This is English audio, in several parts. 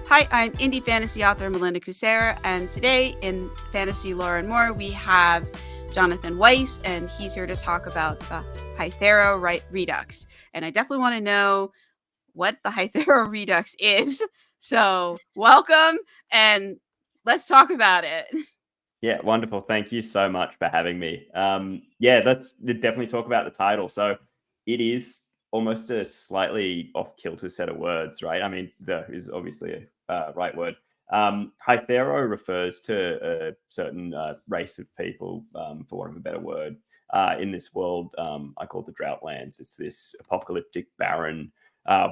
Hi, I'm indie fantasy author Melinda Kucsera, and today in Fantasy Lore and More, we have Jonathan Weiss, and he's here to talk about the Hytharo Redux. And I definitely want to know what the Hytharo Redux is. So, welcome, and let's talk about it. Yeah, wonderful. Thank you so much for having me. Let's definitely talk about the title. So it is almost a slightly off-kilter set of words, right? I mean, "the" is obviously a right word. Hythero refers to a certain race of people, for want of a better word, in this world I call the Droughtlands. It's this apocalyptic, barren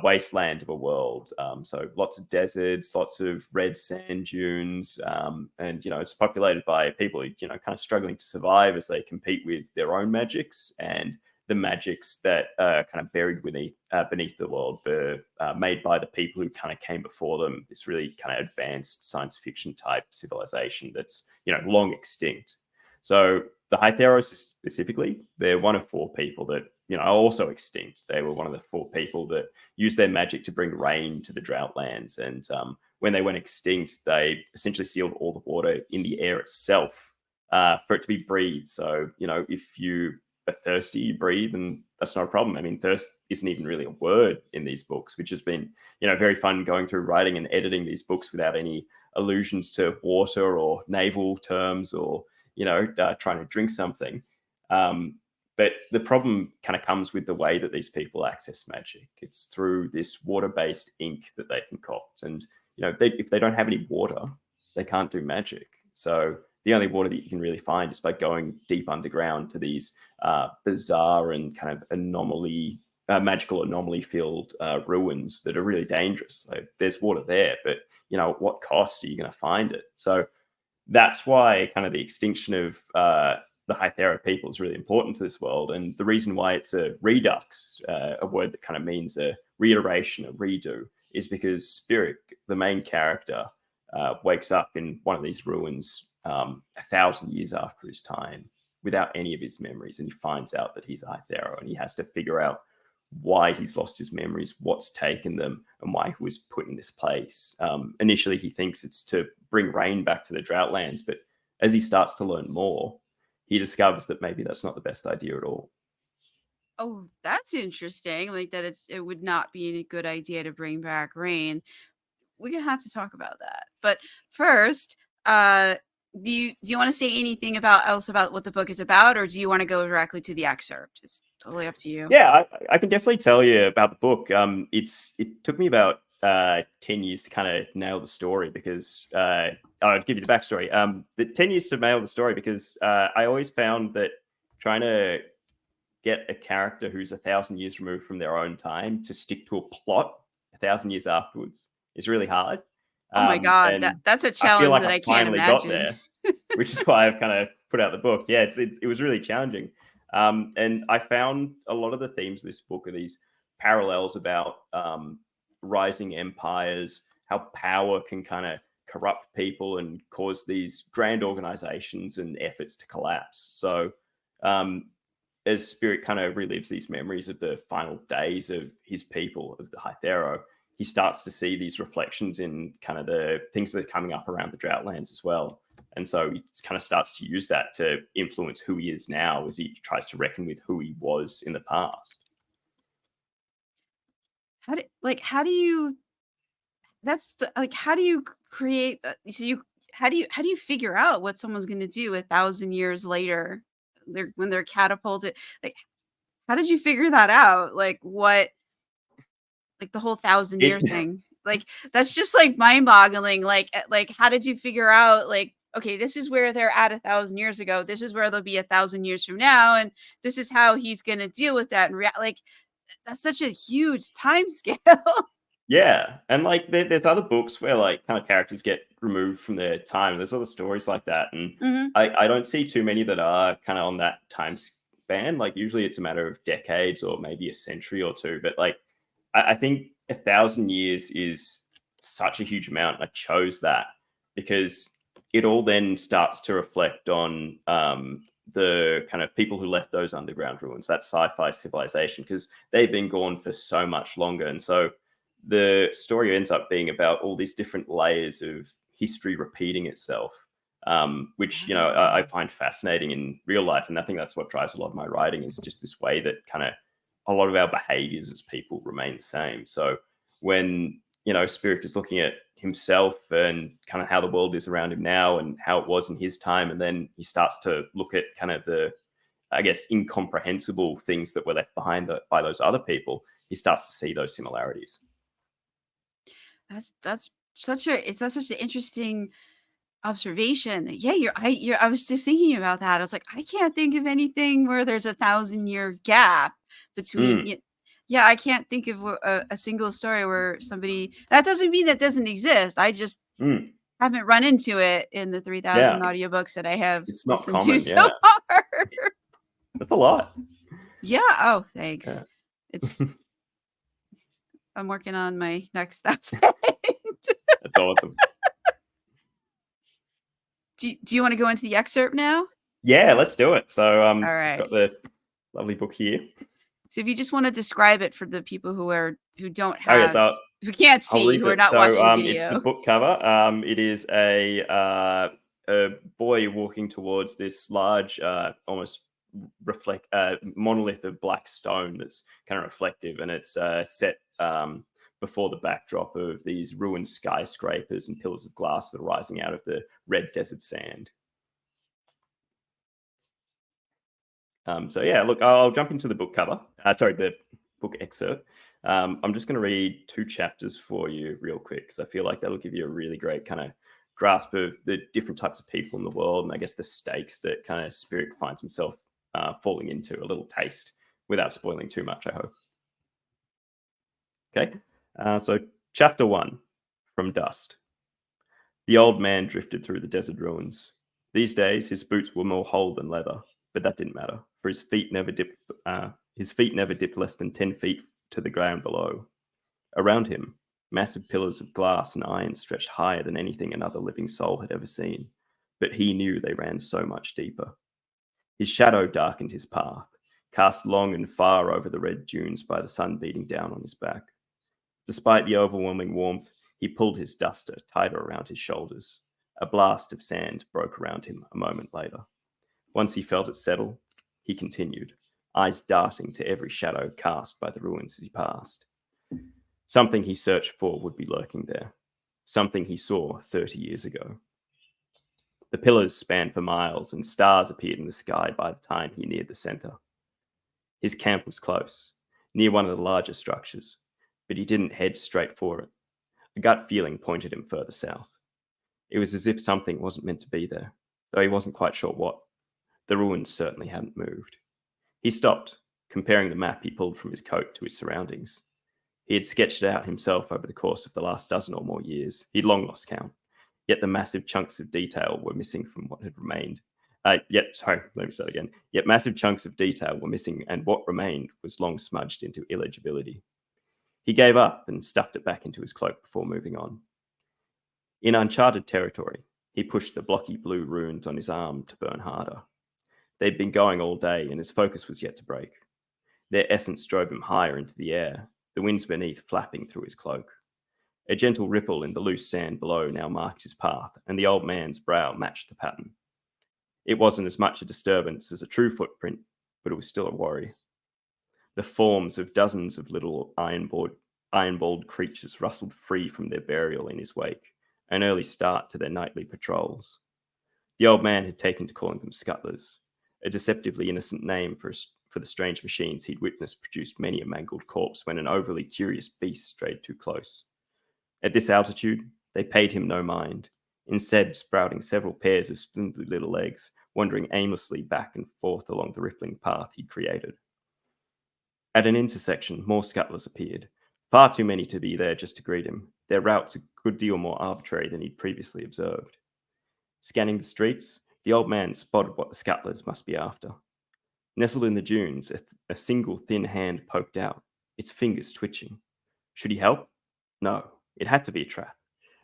wasteland of a world. So lots of deserts, lots of red sand dunes, and it's populated by people who kind of struggling to survive as they compete with their own magics and the magics that are kind of buried beneath the world, made by the people who kind of came before them. This really kind of advanced science fiction type civilization that's long extinct. So the Hytheros specifically, they're one of four people that are also extinct. They were one of the four people that used their magic to bring rain to the Droughtlands. And when they went extinct, they essentially sealed all the water in the air itself for it to be breathed. So, if you are thirsty, you breathe, and that's not a problem. I mean, thirst isn't even really a word in these books, which has been, very fun going through writing and editing these books without any allusions to water or naval terms or, trying to drink something. But the problem kind of comes with the way that these people access magic. It's through this water-based ink that they concoct. And, if they don't have any water, they can't do magic. So the only water that you can really find is by going deep underground to these bizarre and kind of magical anomaly-filled ruins that are really dangerous. So there's water there, but, at what cost are you going to find it? So that's why kind of the extinction of the Hythera people is really important to this world. And the reason why it's a redux, a word that kind of means a reiteration, a redo, is because Spiric, the main character, wakes up in one of these ruins 1,000 years after his time without any of his memories. And he finds out that he's a Hythera, and he has to figure out why he's lost his memories, what's taken them, and why he was put in this place. Initially, he thinks it's to bring rain back to the Droughtlands, but as he starts to learn more, he discovers that maybe that's not the best idea at all. Oh, that's interesting. Like that it would not be a good idea to bring back rain. We're gonna have to talk about that. But first, do you want to say anything else about what the book is about, or do you want to go directly to the excerpt? It's totally up to you. Yeah, I can definitely tell you about the book. It took me about 10 years to kind of nail the story because I'll give you the backstory. The 10 years to nail the story because I always found that trying to get a character who's 1,000 years removed from their own time to stick to a plot 1,000 years afterwards is really hard. Oh my God, And that's a I feel challenge like that I I can't finally got imagine. there, which is why I've kind of put out the book. Yeah, it was really challenging. And I found a lot of the themes of this book are these parallels about rising empires, how power can kind of corrupt people and cause these grand organizations and efforts to collapse. So as Spiric kind of relives these memories of the final days of his people, of the Hythero, he starts to see these reflections in kind of the things that are coming up around the Droughtlands as well. And so he kind of starts to use that to influence who he is now as he tries to reckon with who he was in the past. How do you how do you create how do you figure out what someone's going to do 1,000 years later, when they're catapulted? Like, how did you figure that out? Like the whole 1,000 year It, thing. Like that's just like mind boggling. Like how did you figure out, like, okay, this is where they're at 1,000 years ago. This is where they'll be 1,000 years from now, and this is how he's gonna deal with that. And like that's such a huge time scale. yeah, and like there's other books where like kind of characters get removed from their time. There's other stories like that, and Hmm. I don't see too many that are kind of on that time span. Like usually it's a matter of decades or maybe a century or two. But like I think 1,000 years is such a huge amount. I chose that because it all then starts to reflect on the kind of people who left those underground ruins, that sci-fi civilization, because they've been gone for so much longer, and so the story ends up being about all these different layers of history repeating itself, which I find fascinating in real life, and I think that's what drives a lot of my writing, is just this way that kind of a lot of our behaviors as people remain the same. So when Spiric is looking at himself and kind of how the world is around him now and how it was in his time, and then he starts to look at kind of the, I guess, incomprehensible things that were left behind by those other people, he starts to see those similarities. That's such an interesting observation. Yeah, I was just thinking about that. I was like, I can't think of anything where there's 1,000-year gap between. Yeah, I can't think of a single story where somebody. That doesn't mean that doesn't exist. I just haven't run into it in the 3,000 audiobooks that I have listened to so far. That's a lot. Yeah. Oh, thanks. It's. I'm working on my next 1,000. That's awesome. Do you want to go into the excerpt now? Yeah, let's do it. So all right. I've got the lovely book here. So if you just want to describe it for the people who don't have, who can't see, who are not watching video. It's the book cover. It is a boy walking towards this large, almost monolith of black stone that's kind of reflective, and it's set before the backdrop of these ruined skyscrapers and pillars of glass that are rising out of the red desert sand. So yeah, look, I'll jump into the book cover. The book excerpt. I'm just going to read 2 chapters for you real quick, because I feel like that'll give you a really great kind of grasp of the different types of people in the world, and I guess the stakes that kind of Spiric finds himself falling into. A little taste without spoiling too much, I hope. Okay, so chapter 1, From Dust. The old man drifted through the desert ruins. These days, his boots were more whole than leather, but that didn't matter, for his feet never dipped less than 10 feet to the ground below. Around him, massive pillars of glass and iron stretched higher than anything another living soul had ever seen, but he knew they ran so much deeper. His shadow darkened his path, cast long and far over the red dunes by the sun beating down on his back. Despite the overwhelming warmth, he pulled his duster tighter around his shoulders. A blast of sand broke around him a moment later. Once he felt it settle, he continued, eyes darting to every shadow cast by the ruins as he passed. Something he searched for would be lurking there, something he saw 30 years ago. The pillars spanned for miles, and stars appeared in the sky by the time he neared the center. His camp was close, near one of the larger structures, but he didn't head straight for it. A gut feeling pointed him further south. It was as if something wasn't meant to be there, though he wasn't quite sure what. The ruins certainly hadn't moved. He stopped, comparing the map he pulled from his coat to his surroundings. He had sketched it out himself over the course of the last dozen or more years. He'd long lost count, yet the massive chunks of detail were missing from what had remained. Yet massive chunks of detail were missing, and what remained was long smudged into illegibility. He gave up and stuffed it back into his cloak before moving on. In uncharted territory, he pushed the blocky blue runes on his arm to burn harder. They'd been going all day, and his focus was yet to break. Their essence drove him higher into the air, the winds beneath flapping through his cloak. A gentle ripple in the loose sand below now marked his path, and the old man's brow matched the pattern. It wasn't as much a disturbance as a true footprint, but it was still a worry. The forms of dozens of little iron-balled creatures rustled free from their burial in his wake, an early start to their nightly patrols. The old man had taken to calling them scuttlers, a deceptively innocent name for the strange machines he'd witnessed produced many a mangled corpse when an overly curious beast strayed too close. At this altitude, they paid him no mind, instead sprouting several pairs of spindly little legs, wandering aimlessly back and forth along the rippling path he'd created. At an intersection, more scuttlers appeared, far too many to be there just to greet him, their routes a good deal more arbitrary than he'd previously observed. Scanning the streets, the old man spotted what the scuttlers must be after. Nestled in the dunes, a single thin hand poked out, its fingers twitching. Should he help? No, it had to be a trap,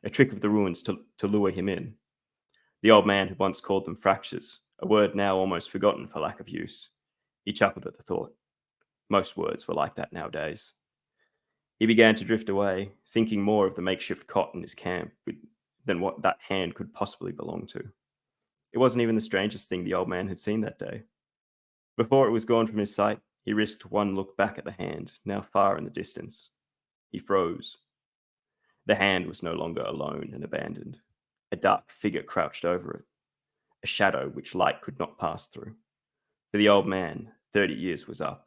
a trick of the ruins to lure him in. The old man had once called them fractures, a word now almost forgotten for lack of use. He chuckled at the thought. Most words were like that nowadays. He began to drift away, thinking more of the makeshift cot in his camp than what that hand could possibly belong to. It wasn't even the strangest thing the old man had seen that day. Before it was gone from his sight, he risked one look back at the hand, now far in the distance. He froze. The hand was no longer alone and abandoned. A dark figure crouched over it, a shadow which light could not pass through. For the old man, 30 years was up,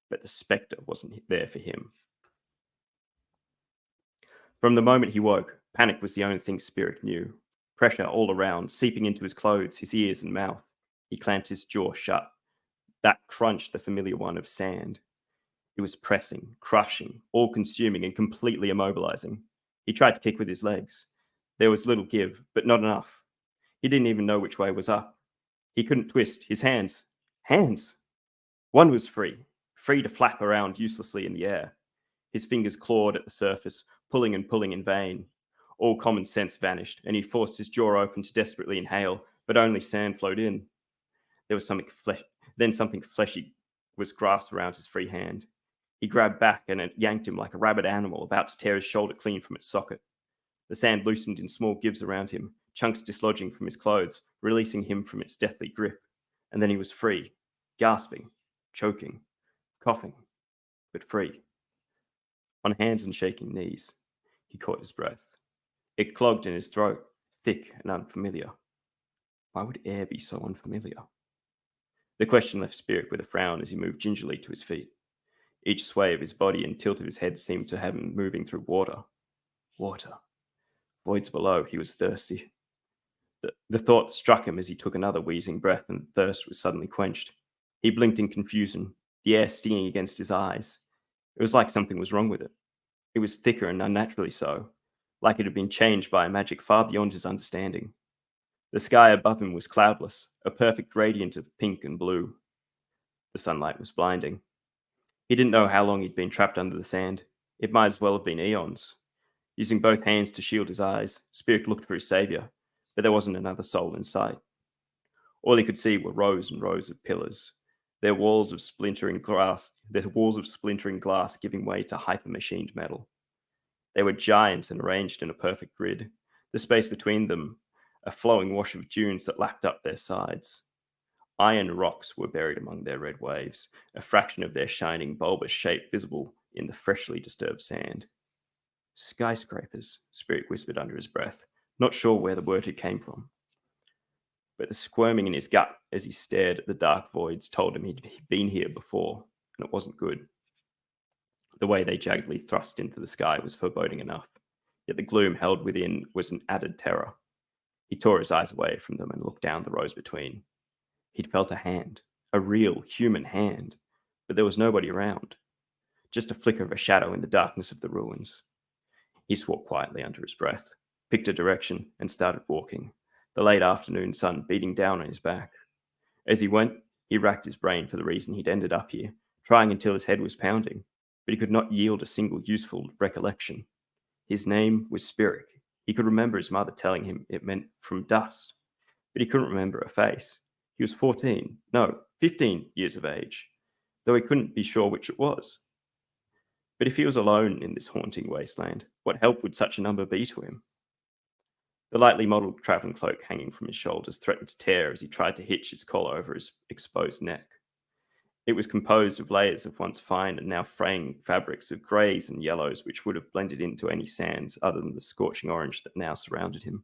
but the spectre wasn't there for him. From the moment he woke, panic was the only thing Spiric knew. Pressure all around, seeping into his clothes, his ears and mouth. He clamped his jaw shut. That crunched the familiar one of sand. It was pressing, crushing, all-consuming and completely immobilizing. He tried to kick with his legs. There was little give, but not enough. He didn't even know which way was up. He couldn't twist. His hands. Hands! One was free to flap around uselessly in the air. His fingers clawed at the surface, pulling and pulling in vain. All common sense vanished, and he forced his jaw open to desperately inhale, but only sand flowed in. There was something fleshy was grasped around his free hand. He grabbed back, and it yanked him like a rabid animal about to tear his shoulder clean from its socket. The sand loosened in small gives around him, chunks dislodging from his clothes, releasing him from its deathly grip. And then he was free, gasping, choking, coughing, but free. On hands and shaking knees, he caught his breath. It clogged in his throat, thick and unfamiliar. Why would air be so unfamiliar? The question left Spiric with a frown as he moved gingerly to his feet. Each sway of his body and tilt of his head seemed to have him moving through water. Water. Voids below, he was thirsty. The thought struck him as he took another wheezing breath, and the thirst was suddenly quenched. He blinked in confusion, the air stinging against his eyes. It was like something was wrong with it. It was thicker and unnaturally so, like it had been changed by a magic far beyond his understanding. The sky above him was cloudless, a perfect gradient of pink and blue. The sunlight was blinding. He didn't know how long he'd been trapped under the sand. It might as well have been eons. Using both hands to shield his eyes, Spiric looked for his savior, but there wasn't another soul in sight. All he could see were rows and rows of pillars, their walls of splintering glass giving way to hyper-machined metal. They were giant and arranged in a perfect grid, the space between them a flowing wash of dunes that lapped up their sides. Iron rocks were buried among their red waves, a fraction of their shining bulbous shape visible in the freshly disturbed sand. Skyscrapers, Spiric whispered under his breath, not sure where the word had came from. But the squirming in his gut as he stared at the dark voids told him he'd been here before, and it wasn't good. The way they jaggedly thrust into the sky was foreboding enough, yet the gloom held within was an added terror. He tore his eyes away from them and looked down the rows between. He'd felt a hand, a real human hand, but there was nobody around, just a flicker of a shadow in the darkness of the ruins. He swore quietly under his breath, picked a direction, and started walking, the late afternoon sun beating down on his back. As he went, he racked his brain for the reason he'd ended up here, trying until his head was pounding, but he could not yield a single useful recollection. His name was Spiric. He could remember his mother telling him it meant from dust, but he couldn't remember her face. He was 15 years of age, though he couldn't be sure which it was. But if he was alone in this haunting wasteland, what help would such a number be to him? The lightly modelled travelling cloak hanging from his shoulders threatened to tear as he tried to hitch his collar over his exposed neck. It was composed of layers of once fine and now fraying fabrics of greys and yellows which would have blended into any sands other than the scorching orange that now surrounded him.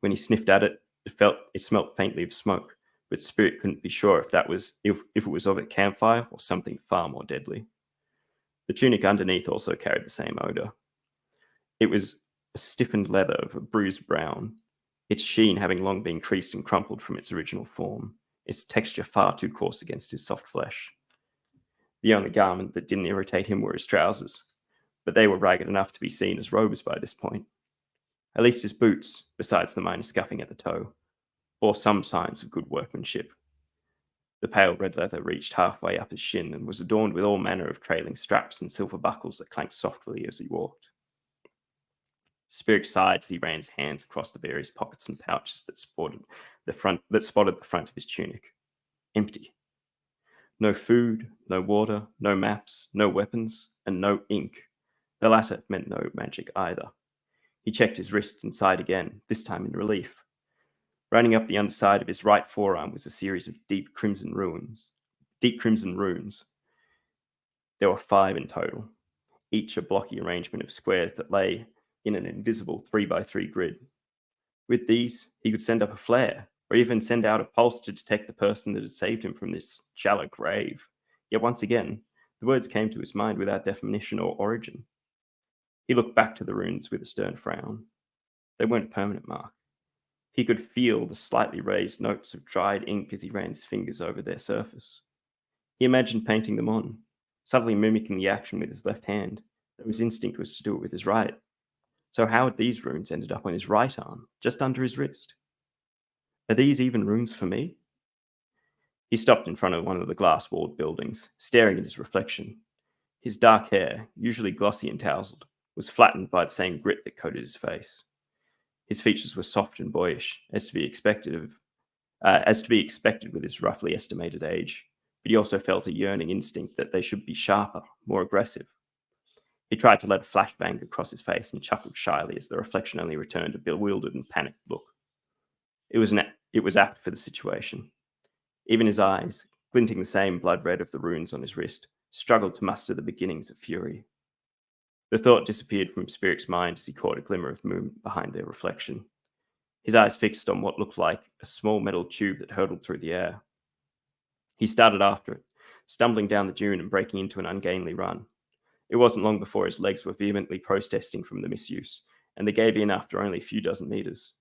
When he sniffed at it, it smelt faintly of smoke, but Spiric couldn't be sure if it was of a campfire or something far more deadly. The tunic underneath also carried the same odour. It was a stiffened leather of a bruised brown, its sheen having long been creased and crumpled from its original form, its texture far too coarse against his soft flesh. The only garment that didn't irritate him were his trousers, but they were ragged enough to be seen as robes by this point. At least his boots, besides the minor scuffing at the toe, bore some signs of good workmanship. The pale red leather reached halfway up his shin and was adorned with all manner of trailing straps and silver buckles that clanked softly as he walked. Spiric sighed as he ran his hands across the various pockets and pouches that spotted the front of his tunic. Empty. No food, no water, no maps, no weapons, and no ink. The latter meant no magic either. He checked his wrist and sighed again, this time in relief. Running up the underside of his right forearm was a series of deep crimson runes. There were 5 in total, each a blocky arrangement of squares that lay in an invisible 3x3 grid. With these, he could send up a flare, or even send out a pulse to detect the person that had saved him from this shallow grave. Yet once again, the words came to his mind without definition or origin. He looked back to the runes with a stern frown. They weren't a permanent mark. He could feel the slightly raised notes of dried ink as he ran his fingers over their surface. He imagined painting them on, subtly mimicking the action with his left hand, though his instinct was to do it with his right. So how had these runes ended up on his right arm, just under his wrist? Are these even runes for me? He stopped in front of one of the glass-walled buildings, staring at his reflection. His dark hair, usually glossy and tousled, was flattened by the same grit that coated his face. His features were soft and boyish, as to be expected with his roughly estimated age, but he also felt a yearning instinct that they should be sharper, more aggressive. He tried to let a flashbang across his face and chuckled shyly as the reflection only returned a bewildered and panicked look. It was apt for the situation. Even his eyes, glinting the same blood red of the runes on his wrist, struggled to muster the beginnings of fury. The thought disappeared from Spiric's mind as he caught a glimmer of movement behind their reflection. His eyes fixed on what looked like a small metal tube that hurtled through the air. He started after it, stumbling down the dune and breaking into an ungainly run. It wasn't long before his legs were vehemently protesting from the misuse, and they gave in after only a few dozen meters.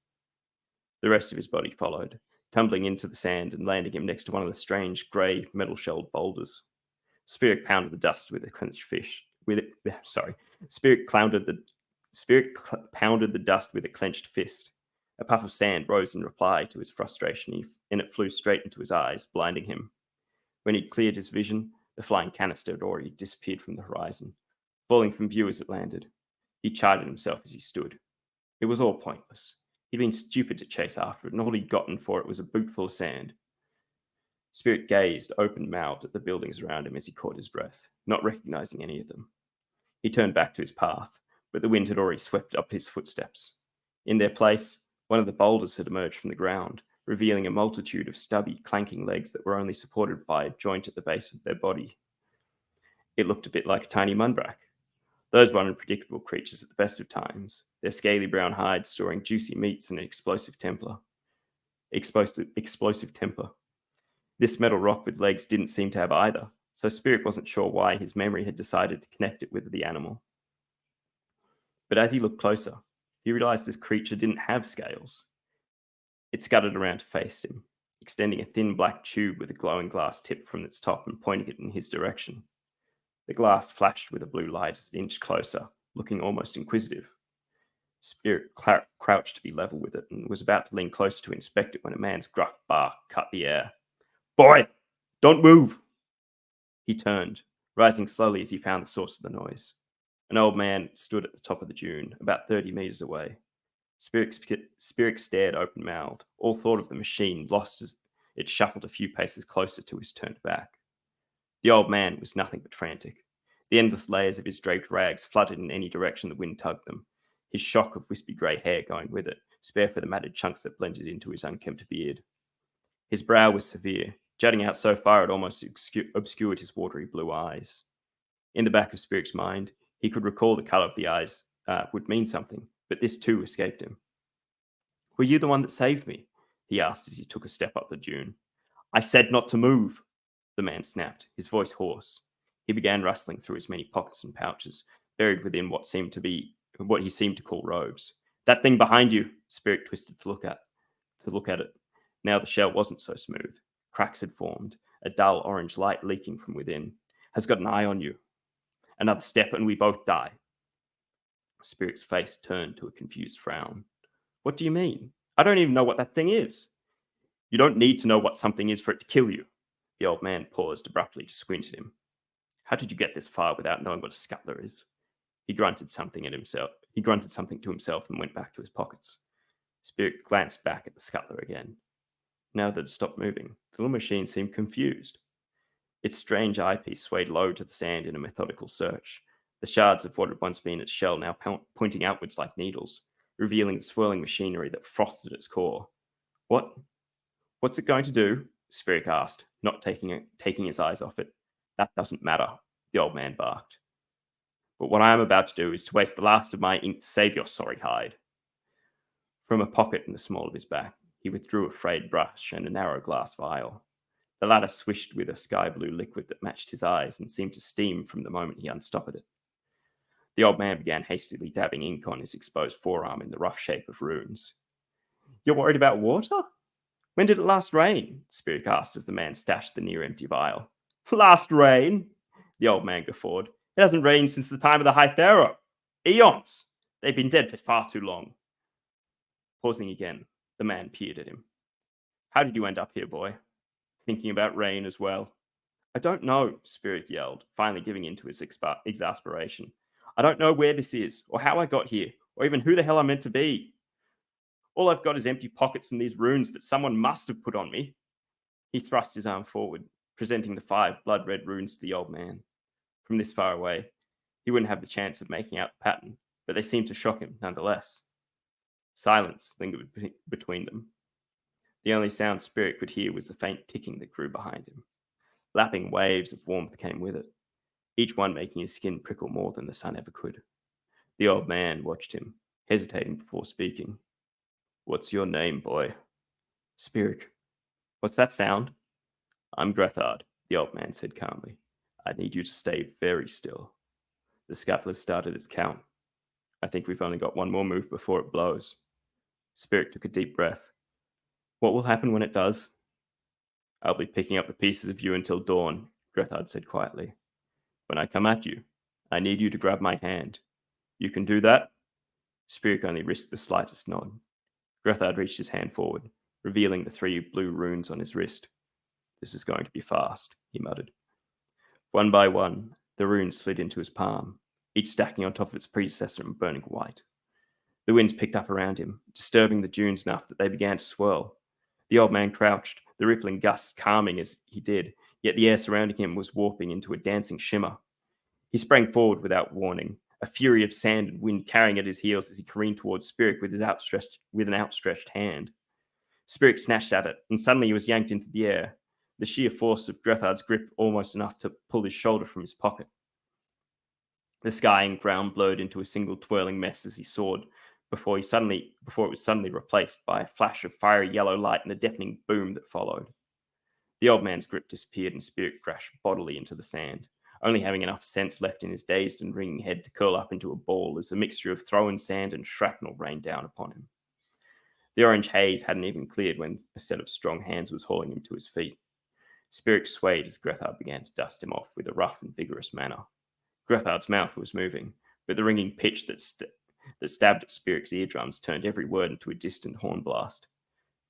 The rest of his body followed, tumbling into the sand and landing him next to one of the strange grey metal-shelled boulders. Spiric pounded the dust with a clenched fist. Spiric pounded the dust with a clenched fist. A puff of sand rose in reply to his frustration, and it flew straight into his eyes, blinding him. When he'd cleared his vision, the flying canister had already disappeared from the horizon, falling from view as it landed. He chided himself as he stood. It was all pointless. He'd been stupid to chase after it, and all he'd gotten for it was a bootful of sand. Spiric gazed, open-mouthed, at the buildings around him as he caught his breath, not recognizing any of them. He turned back to his path, but the wind had already swept up his footsteps. In their place, one of the boulders had emerged from the ground, revealing a multitude of stubby, clanking legs that were only supported by a joint at the base of their body. It looked a bit like a tiny munbrak. Those were unpredictable creatures at the best of times, their scaly brown hides storing juicy meats and an explosive temper. This metal rock with legs didn't seem to have either, so Spiric wasn't sure why his memory had decided to connect it with the animal. But as he looked closer, he realized this creature didn't have scales. It scudded around to face him, extending a thin black tube with a glowing glass tip from its top and pointing it in his direction. The glass flashed with a blue light as it inched closer, looking almost inquisitive. Spiric crouched to be level with it and was about to lean closer to inspect it when a man's gruff bark cut the air. "Boy, don't move!" He turned, rising slowly as he found the source of the noise. An old man stood at the top of the dune, about 30 meters away. Spiric stared open-mouthed, all thought of the machine lost as it shuffled a few paces closer to his turned back. The old man was nothing but frantic. The endless layers of his draped rags fluttered in any direction the wind tugged them, his shock of wispy grey hair going with it, spare for the matted chunks that blended into his unkempt beard. His brow was severe, jutting out so far it almost obscured his watery blue eyes. In the back of Spiric's mind, he could recall the colour of the eyes would mean something, but this too escaped him. "Were you the one that saved me?" he asked as he took a step up the dune. "I said not to move," the man snapped, his voice hoarse. He began rustling through his many pockets and pouches, buried within what he seemed to call robes. "That thing behind you," Spiric twisted to look at it. Now the shell wasn't so smooth. Cracks had formed, a dull orange light leaking from within. "Has got an eye on you. Another step and we both die." Spiric's face turned to a confused frown. "What do you mean? I don't even know what that thing is." "You don't need to know what something is for it to kill you." The old man paused abruptly to squint at him. "How did you get this far without knowing what a scuttler is?" He grunted something to himself and went back to his pockets. Spiric glanced back at the scuttler again. Now that it stopped moving, the little machine seemed confused. Its strange eyepiece swayed low to the sand in a methodical search, the shards of what had once been its shell now pointing outwards like needles, revealing the swirling machinery that frothed at its core. What's it going to do? Spiric asked, not taking his eyes off it. That doesn't matter, the old man barked. But what I am about to do is to waste the last of my ink to save your sorry hide. From a pocket in the small of his back, he withdrew a frayed brush and a narrow glass vial. The latter swished with a sky blue liquid that matched his eyes and seemed to steam from the moment he unstoppered it. The old man began hastily dabbing ink on his exposed forearm in the rough shape of runes. You're worried about water? When did it last rain? Spiric asked as the man stashed the near-empty vial. Last rain? The old man guffawed. It hasn't rained since the time of the Hytharo. Eons! They've been dead for far too long. Pausing again, the man peered at him. How did you end up here, boy? Thinking about rain as well? I don't know, Spiric yelled, finally giving in to his exasperation. I don't know where this is, or how I got here, or even who the hell I'm meant to be. All I've got is empty pockets and these runes that someone must have put on me. He thrust his arm forward, presenting the 5 blood-red runes to the old man. From this far away, he wouldn't have the chance of making out the pattern, but they seemed to shock him nonetheless. Silence lingered between them. The only sound Spiric could hear was the faint ticking that grew behind him. Lapping waves of warmth came with it, each one making his skin prickle more than the sun ever could. The old man watched him, hesitating before speaking. What's your name, boy? Spiric. What's that sound? I'm Grethard, the old man said calmly. I need you to stay very still. The scuttler started its count. I think we've only got one more move before it blows. Spiric took a deep breath. What will happen when it does? I'll be picking up the pieces of you until dawn, Grethard said quietly. When I come at you, I need you to grab my hand. You can do that? Spiric only risked the slightest nod. Grethard reached his hand forward, revealing the 3 blue runes on his wrist. This is going to be fast, he muttered. One by one, the runes slid into his palm, each stacking on top of its predecessor and burning white. The winds picked up around him, disturbing the dunes enough that they began to swirl. The old man crouched, the rippling gusts calming as he did, yet the air surrounding him was warping into a dancing shimmer. He sprang forward without warning, a fury of sand and wind carrying at his heels as he careened towards Spiric with an outstretched hand. Spiric snatched at it, and suddenly he was yanked into the air, the sheer force of Grethard's grip almost enough to pull his shoulder from his pocket. The sky and ground blurred into a single twirling mess as he soared, before it was suddenly replaced by a flash of fiery yellow light and a deafening boom that followed. The old man's grip disappeared and Spiric crashed bodily into the sand, only having enough sense left in his dazed and ringing head to curl up into a ball as a mixture of thrown sand and shrapnel rained down upon him. The orange haze hadn't even cleared when a set of strong hands was hauling him to his feet. Spiric swayed as Grethard began to dust him off with a rough and vigorous manner. Grethard's mouth was moving, but the ringing pitch that stabbed at Spiric's eardrums turned every word into a distant horn blast.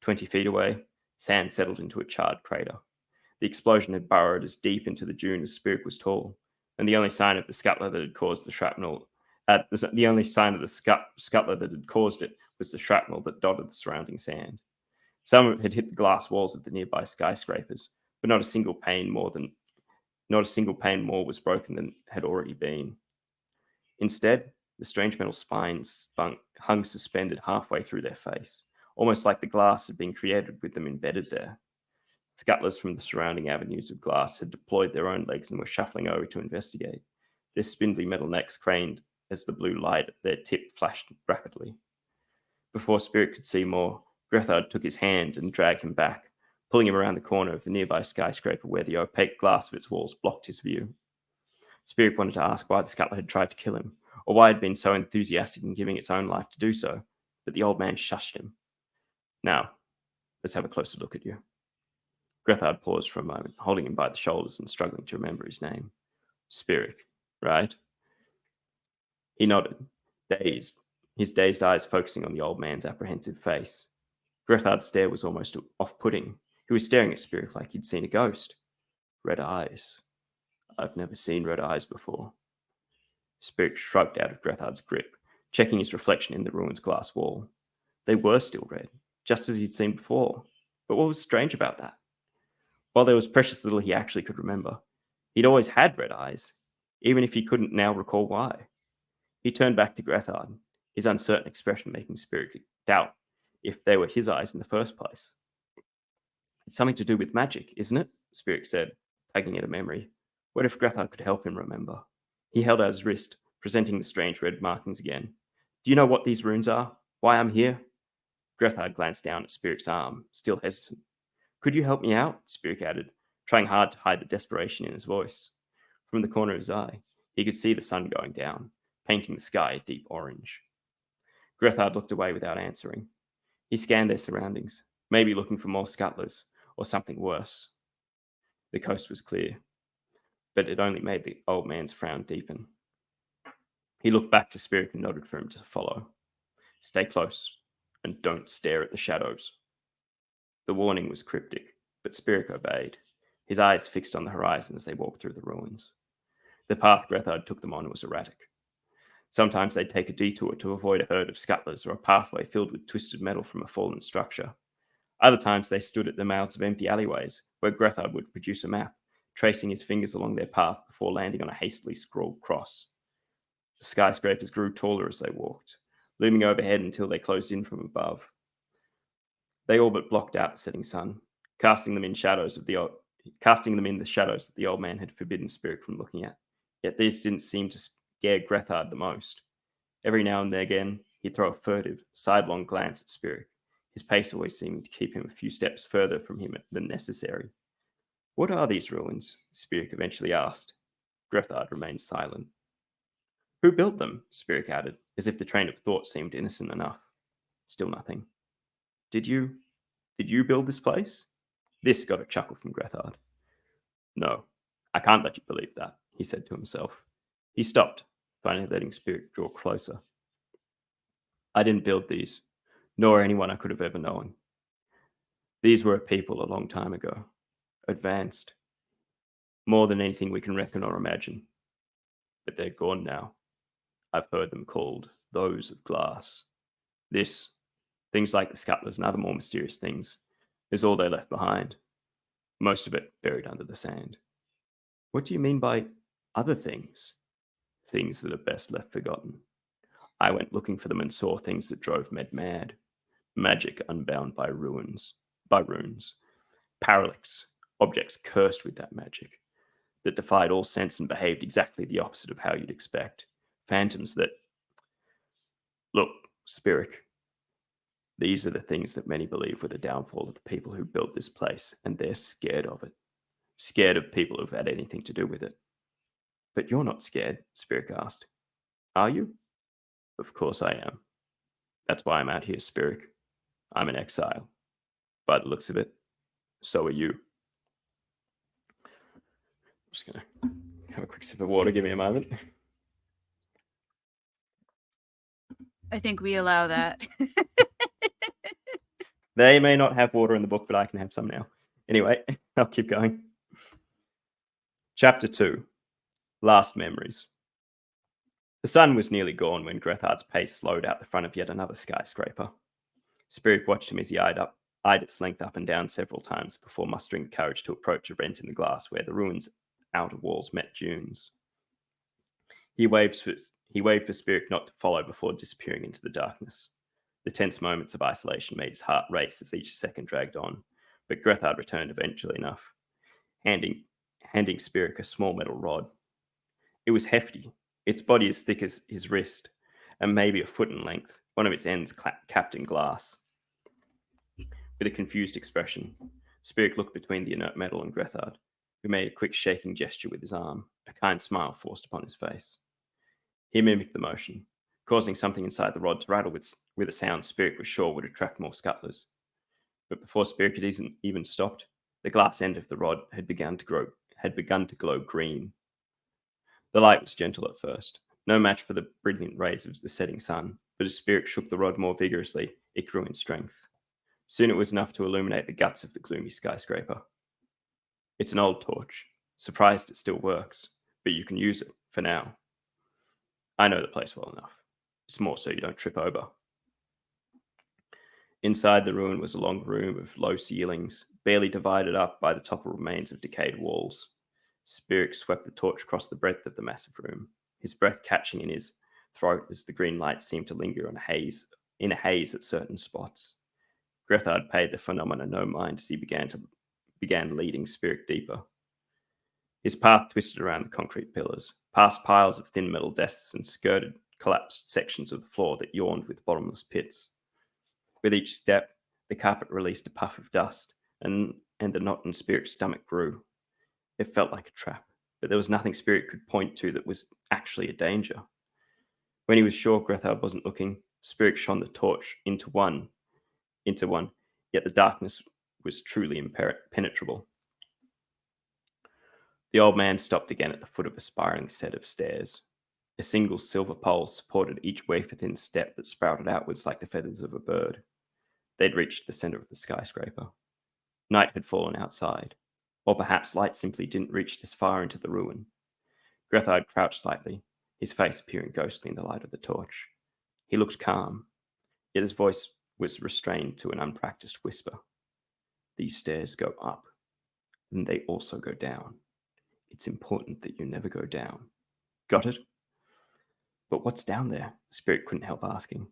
20 feet away, sand settled into a charred crater. The explosion had burrowed as deep into the dune as Spiric was tall, and the only sign of the scuttler that had caused the shrapnel the only sign of the scuttler that had caused it was the shrapnel that dotted the surrounding sand. Some of it had hit the glass walls of the nearby skyscrapers, but not a single pane more was broken than had already been. Instead, the strange metal spines hung suspended halfway through their face, almost like the glass had been created with them embedded there. Scuttlers from the surrounding avenues of glass had deployed their own legs and were shuffling over to investigate, their spindly metal necks craned as the blue light at their tip flashed rapidly. Before Spiric could see more, Grethard took his hand and dragged him back, pulling him around the corner of the nearby skyscraper where the opaque glass of its walls blocked his view. Spiric wanted to ask why the scuttler had tried to kill him, or why it had been so enthusiastic in giving its own life to do so, but the old man shushed him. Now, let's have a closer look at you. Grethard paused for a moment, holding him by the shoulders and struggling to remember his name. Spiric, right? He nodded, dazed, his dazed eyes focusing on the old man's apprehensive face. Grethard's stare was almost off-putting. He was staring at Spiric like he'd seen a ghost. Red eyes. I've never seen red eyes before. Spiric shrugged out of Grethard's grip, checking his reflection in the ruin's glass wall. They were still red, just as he'd seen before. But what was strange about that? While there was precious little he actually could remember, he'd always had red eyes. even if he couldn't now recall why. He turned back to Grethard, his uncertain expression making Spiric doubt if they were his eyes in the first place. It's something to do with magic, isn't it? Spiric said, tugging at a memory. What if Grethard could help him remember? He held out his wrist, presenting the strange red markings again. Do you know what these runes are? Why I'm here? Grethard glanced down at Spiric's arm, still hesitant. Could you help me out? Spiric added, trying hard to hide the desperation in his voice. From the corner of his eye, he could see the sun going down, painting the sky a deep orange. Grethard looked away without answering. He scanned their surroundings, maybe looking for more scuttlers, or something worse. The coast was clear, but it only made the old man's frown deepen. He looked back to Spiric and nodded for him to follow. Stay close, and don't stare at the shadows. The warning was cryptic, but Spiric obeyed, his eyes fixed on the horizon as they walked through the ruins. The path Grethard took them on was erratic. Sometimes they'd take a detour to avoid a herd of scuttlers or a pathway filled with twisted metal from a fallen structure. Other times they stood at the mouths of empty alleyways, where Grethard would produce a map, tracing his fingers along their path before landing on a hastily scrawled cross. The skyscrapers grew taller as they walked, looming overhead until they closed in from above. They all but blocked out the setting sun, casting them in the shadows that the old man had forbidden Spiric from looking at. Yet these didn't seem to scare Grethard the most. Every now and again, he'd throw a furtive, sidelong glance at Spiric, his pace always seeming to keep him a few steps further from him than necessary. What are these ruins? Spiric eventually asked. Grethard remained silent. Who built them? Spiric added, as if the train of thought seemed innocent enough. Still nothing. Did you build this place? This got a chuckle from Grethard. No, I can't let you believe that, he said to himself. He stopped, finally letting Spiric draw closer. I didn't build these, nor anyone I could have ever known. These were a people a long time ago, advanced, more than anything we can reckon or imagine. But they're gone now. I've heard them called those of glass. This, things like the scuttlers and other more mysterious things, is all they left behind. Most of it buried under the sand. What do you mean by other things? Things that are best left forgotten. I went looking for them and saw things that drove men mad. Magic unbound by runes. Parallax, objects cursed with that magic, that defied all sense and behaved exactly the opposite of how you'd expect. Phantoms that... Look, Spiric, these are the things that many believe were the downfall of the people who built this place, and they're scared of it. Scared of people who've had anything to do with it. But you're not scared, Spiric asked. Are you? Of course I am. That's why I'm out here, Spiric. I'm in exile. By the looks of it, so are you. I'm just going to have a quick sip of water. Give me a moment. I think we allow that. They may not have water in the book, but I can have some now. Anyway, I'll keep going. Chapter 2. Last Memories. The sun was nearly gone when Grethard's pace slowed out the front of yet another skyscraper. Spiric watched him as he eyed its length up and down several times before mustering the courage to approach a rent in the glass where the ruins' outer walls met dunes. He waved for Spiric not to follow before disappearing into the darkness. The tense moments of isolation made his heart race as each second dragged on, but Grethard returned eventually enough, handing Spiric a small metal rod. It was hefty, its body as thick as his wrist, and maybe a foot in length, one of its ends capped in glass. With a confused expression, Spiric looked between the inert metal and Grethard, who made a quick shaking gesture with his arm, a kind smile forced upon his face. He mimicked the motion, causing something inside the rod to rattle with a sound Spiric was sure would attract more scuttlers. But before Spiric had even stopped, the glass end of the rod had begun to glow green. The light was gentle at first, no match for the brilliant rays of the setting sun, but as Spiric shook the rod more vigorously, it grew in strength. Soon it was enough to illuminate the guts of the gloomy skyscraper. It's an old torch. Surprised it still works, but you can use it, for now. I know the place well enough. It's more so you don't trip over. Inside the ruin was a long room of low ceilings, barely divided up by the toppled remains of decayed walls. Spiric swept the torch across the breadth of the massive room, his breath catching in his throat as the green light seemed to linger in a haze at certain spots. Grethard paid the phenomena no mind as he began leading Spiric deeper. His path twisted around the concrete pillars, past piles of thin metal desks, and skirted collapsed sections of the floor that yawned with bottomless pits. With each step, the carpet released a puff of dust, and the knot in Spiric's stomach grew. It felt like a trap, but there was nothing Spiric could point to that was actually a danger. When he was sure Grethard wasn't looking, Spiric shone the torch into one, yet the darkness was truly impenetrable. The old man stopped again at the foot of a spiraling set of stairs. A single silver pole supported each wafer-thin step that sprouted outwards like the feathers of a bird. They'd reached the center of the skyscraper. Night had fallen outside, or perhaps light simply didn't reach this far into the ruin. Grethard crouched slightly, his face appearing ghostly in the light of the torch. He looked calm, yet his voice was restrained to an unpracticed whisper. These stairs go up, and they also go down. It's important that you never go down. Got it? But what's down there? Spiric couldn't help asking.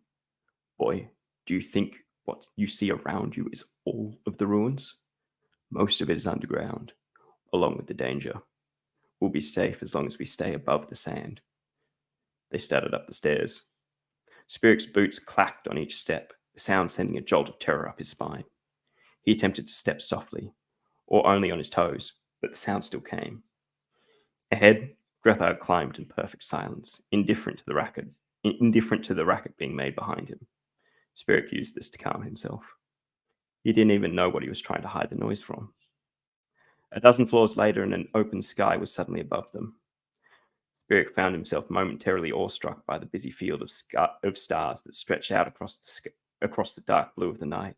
Boy, do you think what you see around you is all of the ruins? Most of it is underground, along with the danger. We'll be safe as long as we stay above the sand. They started up the stairs. Spiric's boots clacked on each step, the sound sending a jolt of terror up his spine. He attempted to step softly, or only on his toes, but the sound still came. Ahead, Grethard climbed in perfect silence, indifferent to the racket being made behind him. Spiric used this to calm himself. He didn't even know what he was trying to hide the noise from. A dozen floors later, and an open sky was suddenly above them. Spiric found himself momentarily awestruck by the busy field of stars that stretched out across the dark blue of the night.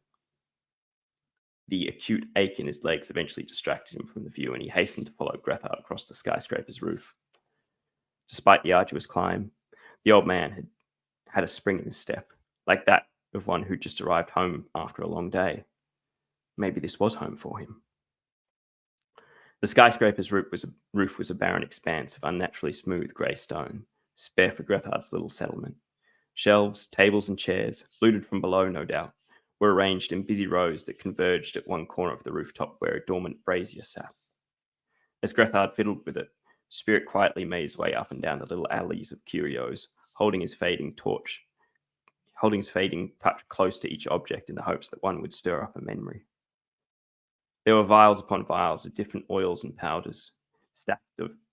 The acute ache in his legs eventually distracted him from the view, and he hastened to follow Grethard across the skyscraper's roof. Despite the arduous climb, the old man had a spring in his step, like that of one who just arrived home after a long day. Maybe this was home for him. The skyscraper's roof was a barren expanse of unnaturally smooth grey stone, spare for Grethard's little settlement. Shelves, tables, and chairs, looted from below, no doubt, were arranged in busy rows that converged at one corner of the rooftop where a dormant brazier sat. As Grethard fiddled with it, Spiric quietly made his way up and down the little alleys of curios, holding his fading touch close to each object in the hopes that one would stir up a memory. There were vials upon vials of different oils and powders,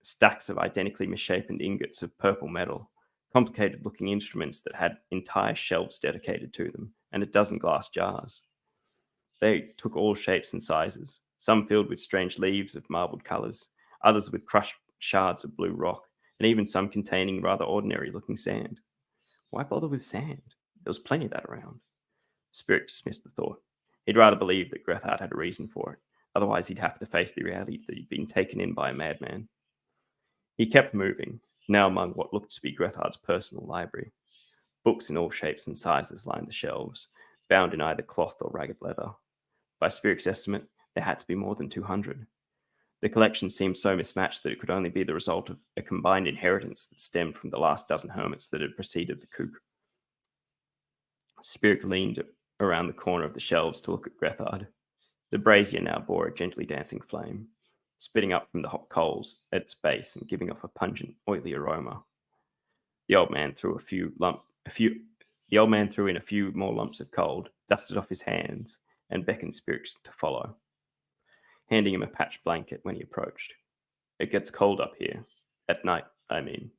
stacks of identically misshapen ingots of purple metal, complicated-looking instruments that had entire shelves dedicated to them, and a dozen glass jars. They took all shapes and sizes, some filled with strange leaves of marbled colours, others with crushed shards of blue rock, and even some containing rather ordinary-looking sand. Why bother with sand? There was plenty of that around. Spiric dismissed the thought. He'd rather believe that Grethard had a reason for it. Otherwise, he'd have to face the reality that he'd been taken in by a madman. He kept moving, now among what looked to be Grethard's personal library. Books in all shapes and sizes lined the shelves, bound in either cloth or ragged leather. By Spiric's estimate, there had to be more than 200. The collection seemed so mismatched that it could only be the result of a combined inheritance that stemmed from the last dozen hermits that had preceded the coup. Spiric leaned around the corner of the shelves to look at Grethard. The brazier now bore a gently dancing flame, spitting up from the hot coals at its base and giving off a pungent, oily aroma. The old man threw in a few more lumps of coal, dusted off his hands, and beckoned Spiric to follow, handing him a patched blanket when he approached. It gets cold up here. At night, I mean.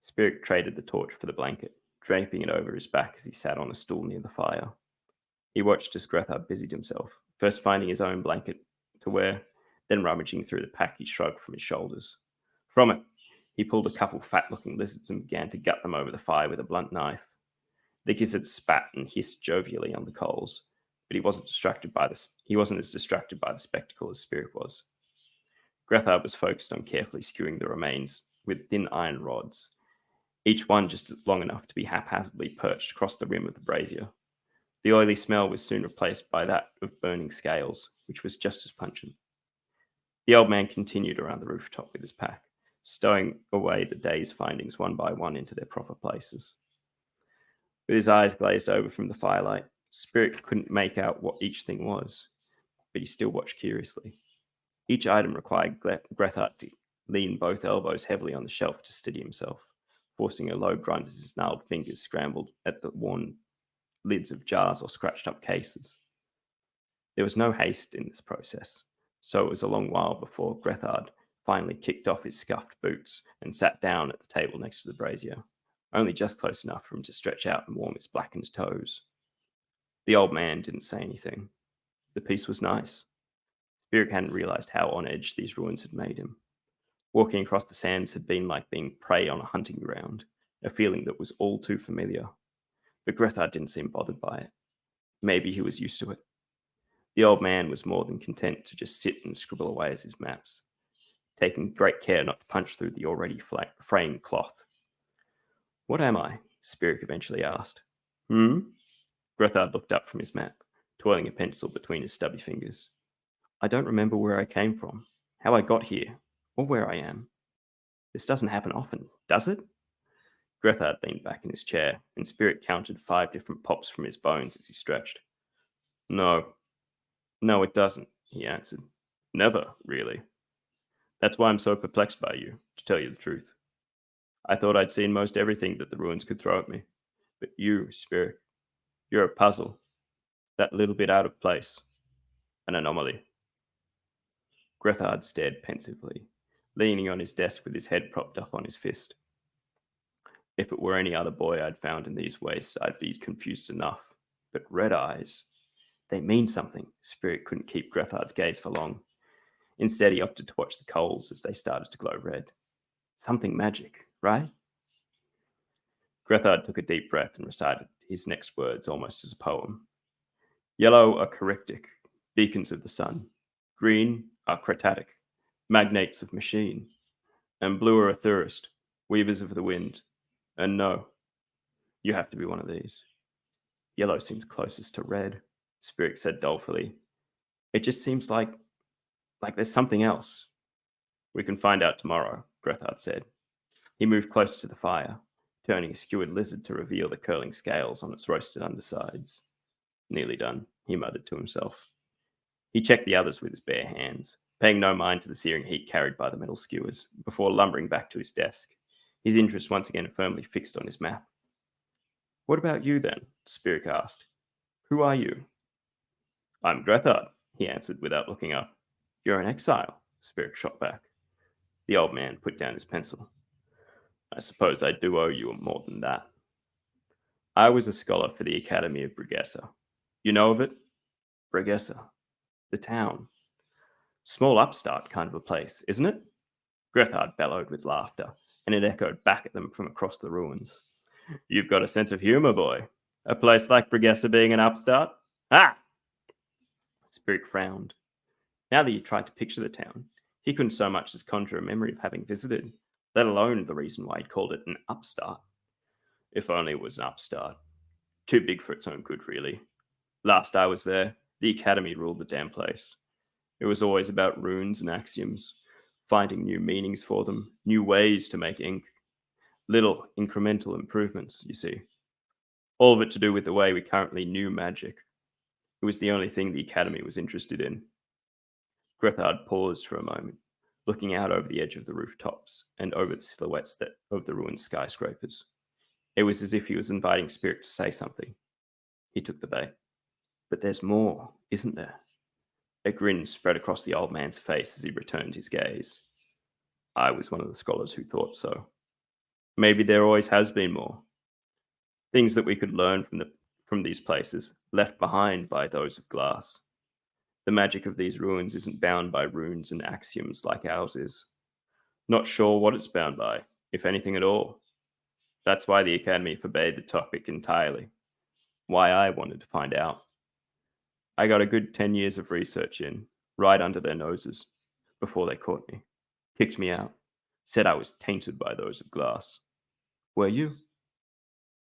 Spiric traded the torch for the blanket, draping it over his back as he sat on a stool near the fire. He watched as Grethard busied himself, first finding his own blanket to wear, then rummaging through the pack he shrugged from his shoulders. From it, he pulled a couple fat-looking lizards and began to gut them over the fire with a blunt knife. The gizzards spat and hissed jovially on the coals, but he wasn't as distracted by the spectacle as Spiric was. Grethard was focused on carefully skewing the remains with thin iron rods, each one just long enough to be haphazardly perched across the rim of the brazier. The oily smell was soon replaced by that of burning scales, which was just as pungent. The old man continued around the rooftop with his pack, stowing away the day's findings one by one into their proper places. With his eyes glazed over from the firelight, Spiric couldn't make out what each thing was, but he still watched curiously. Each item required Grethart to lean both elbows heavily on the shelf to steady himself, forcing a low grunt as his gnarled fingers scrambled at the worn lids of jars or scratched up cases. There was no haste in this process, so it was a long while before Grethard finally kicked off his scuffed boots and sat down at the table next to the brazier, only just close enough for him to stretch out and warm his blackened toes. The old man didn't say anything. The piece was nice. Spiric hadn't realized how on edge these ruins had made him. Walking across the sands had been like being prey on a hunting ground, a feeling that was all too familiar. But Grethard didn't seem bothered by it. Maybe he was used to it. The old man was more than content to just sit and scribble away at his maps, taking great care not to punch through the already framed cloth. "What am I?" Spiric eventually asked. Grethard looked up from his map, twirling a pencil between his stubby fingers. "I don't remember where I came from, how I got here, or where I am. This doesn't happen often, does it?" Grethard leaned back in his chair, and Spiric counted 5 different pops from his bones as he stretched. No, it doesn't," he answered. "Never, really. That's why I'm so perplexed by you, to tell you the truth. I thought I'd seen most everything that the ruins could throw at me. But you, Spiric, you're a puzzle. That little bit out of place. An anomaly." Grethard stared pensively, leaning on his desk with his head propped up on his fist. "If it were any other boy I'd found in these wastes, I'd be confused enough. But red eyes, they mean something." Spiric couldn't keep Grethard's gaze for long. Instead, he opted to watch the coals as they started to glow red. "Something magic, right?" Grethard took a deep breath and recited his next words almost as a poem. "Yellow are charectic, beacons of the sun. Green are cretatic, magnates of machine. And blue are athurist, weavers of the wind. And no, you have to be one of these." "Yellow seems closest to red," Spiric said dolefully. "It just seems like there's something else." "We can find out tomorrow," Grethard said. He moved closer to the fire, turning a skewered lizard to reveal the curling scales on its roasted undersides. "Nearly done," he muttered to himself. He checked the others with his bare hands, paying no mind to the searing heat carried by the metal skewers, before lumbering back to his desk, his interest once again firmly fixed on his map. "What about you, then?" Spiric asked. "Who are you?" "I'm Grethard," he answered without looking up. "You're an exile," Spiric shot back. The old man put down his pencil. "I suppose I do owe you more than that. I was a scholar for the Academy of Brigessa. You know of it? Brigessa. The town. Small upstart kind of a place, isn't it?" Grethard bellowed with laughter, and it echoed back at them from across the ruins. "You've got a sense of humor, boy. A place like Brigessa being an upstart? Ah!" Spiric frowned. Now that he tried to picture the town, he couldn't so much as conjure a memory of having visited, let alone the reason why he'd called it an upstart. If only it was an upstart. Too big for its own good, really. Last I was there, the Academy ruled the damn place. It was always about runes and axioms, finding new meanings for them, new ways to make ink. Little incremental improvements, you see. All of it to do with the way we currently knew magic. It was the only thing the Academy was interested in. Grethard paused for a moment, looking out over the edge of the rooftops and over the silhouettes of the ruined skyscrapers. It was as if he was inviting Spiric to say something. He took the bait. "But there's more, isn't there?" A grin spread across the old man's face as he returned his gaze. "I was one of the scholars who thought so. Maybe there always has been more. Things that we could learn from these places, left behind by those of glass. The magic of these ruins isn't bound by runes and axioms like ours is. Not sure what it's bound by, if anything at all. That's why the Academy forbade the topic entirely. Why I wanted to find out. I got a good 10 years of research in, right under their noses, before they caught me. Kicked me out. Said I was tainted by those of glass. Were you?"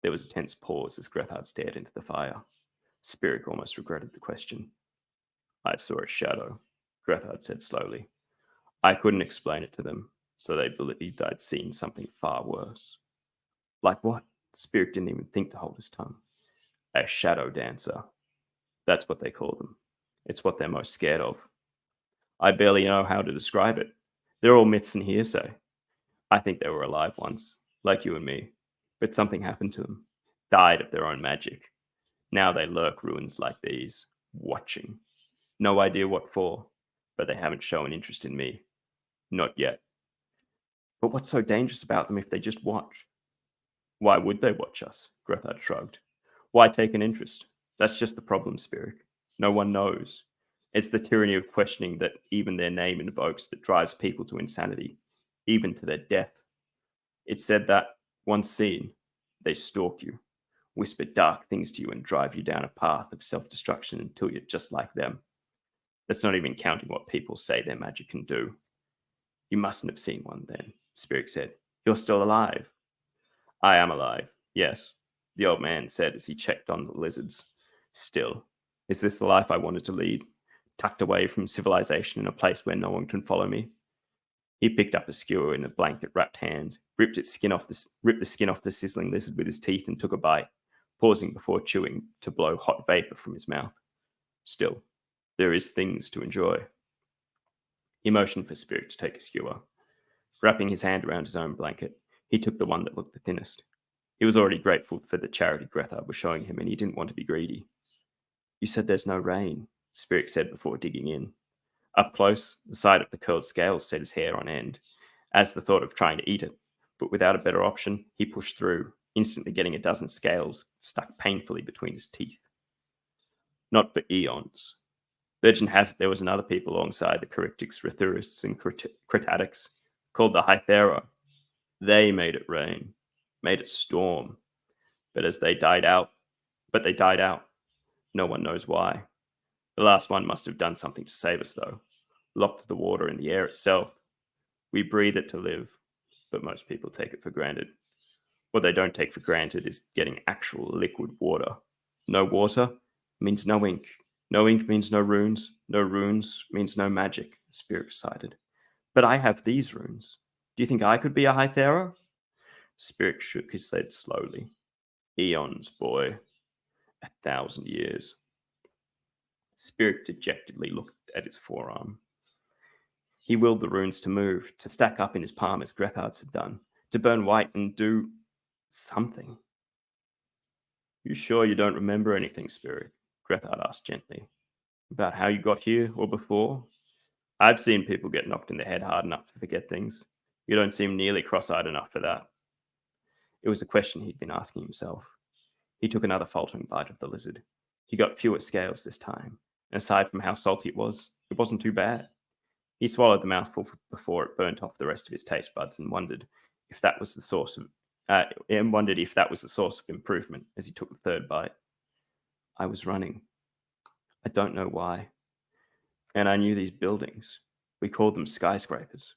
There was a tense pause as Grethard stared into the fire. Spiric almost regretted the question. "I saw a shadow," Grethard said slowly. I couldn't explain it to them, so they believed I'd seen something far worse. Like what? Spiric didn't even think to hold his tongue. A shadow dancer. That's what they call them. It's what they're most scared of. I barely know how to describe it. They're all myths and hearsay. I think they were alive once, like you and me, but something happened to them. Died of their own magic. Now they lurk ruins like these, watching. No idea what for, but they haven't shown interest in me. Not yet. But what's so dangerous about them if they just watch? Why would they watch us? Grethard shrugged. Why take an interest? That's just the problem, Spiric. No one knows. It's the tyranny of questioning that even their name invokes that drives people to insanity, even to their death. It's said that, once seen, they stalk you, whisper dark things to you, and drive you down a path of self destruction until you're just like them. That's not even counting what people say their magic can do. You mustn't have seen one then, Spiric said. You're still alive. I am alive, yes, the old man said as he checked on the lizards. Still, is this the life I wanted to lead? Tucked away from civilization in a place where no one can follow me? He picked up a skewer in a blanket-wrapped hand, ripped the skin off the sizzling lizard with his teeth and took a bite, pausing before chewing to blow hot vapor from his mouth. Still, there is things to enjoy. He motioned for Spiric to take a skewer. Wrapping his hand around his own blanket, he took the one that looked the thinnest. He was already grateful for the charity Grethard was showing him, and he didn't want to be greedy. You said there's no rain, Spiric said before digging in. Up close, the sight of the curled scales set his hair on end, as the thought of trying to eat it. But without a better option, he pushed through, instantly getting a dozen scales stuck painfully between his teeth. Not for eons. Legend has it there was another people alongside the Charictics, Rithurists, and Cretatics, called the Hytharo. They made it rain, made it storm. But they died out. No one knows why. The last one must have done something to save us, though. Locked the water in the air itself. We breathe it to live, but most people take it for granted. What they don't take for granted is getting actual liquid water. No water means no ink. No ink means no runes. No runes means no magic, Spiric decided. But I have these runes. Do you think I could be a Hytharo? Spiric shook his head slowly. Eons, boy. 1,000 years. Spiric dejectedly looked at his forearm. He willed the runes to move, to stack up in his palm as Grethard's had done, to burn white and do something. You sure you don't remember anything, Spiric? Grethard asked gently. About how you got here or before? I've seen people get knocked in the head hard enough to forget things. You don't seem nearly cross-eyed enough for that. It was a question he'd been asking himself. He took another faltering bite of the lizard. He got fewer scales this time, and aside from how salty it wasn't too bad. He swallowed the mouthful before it burnt off the rest of his taste buds and wondered if that was the source of improvement as he took the third bite. I was running. I don't know why. And I knew these buildings. We called them skyscrapers.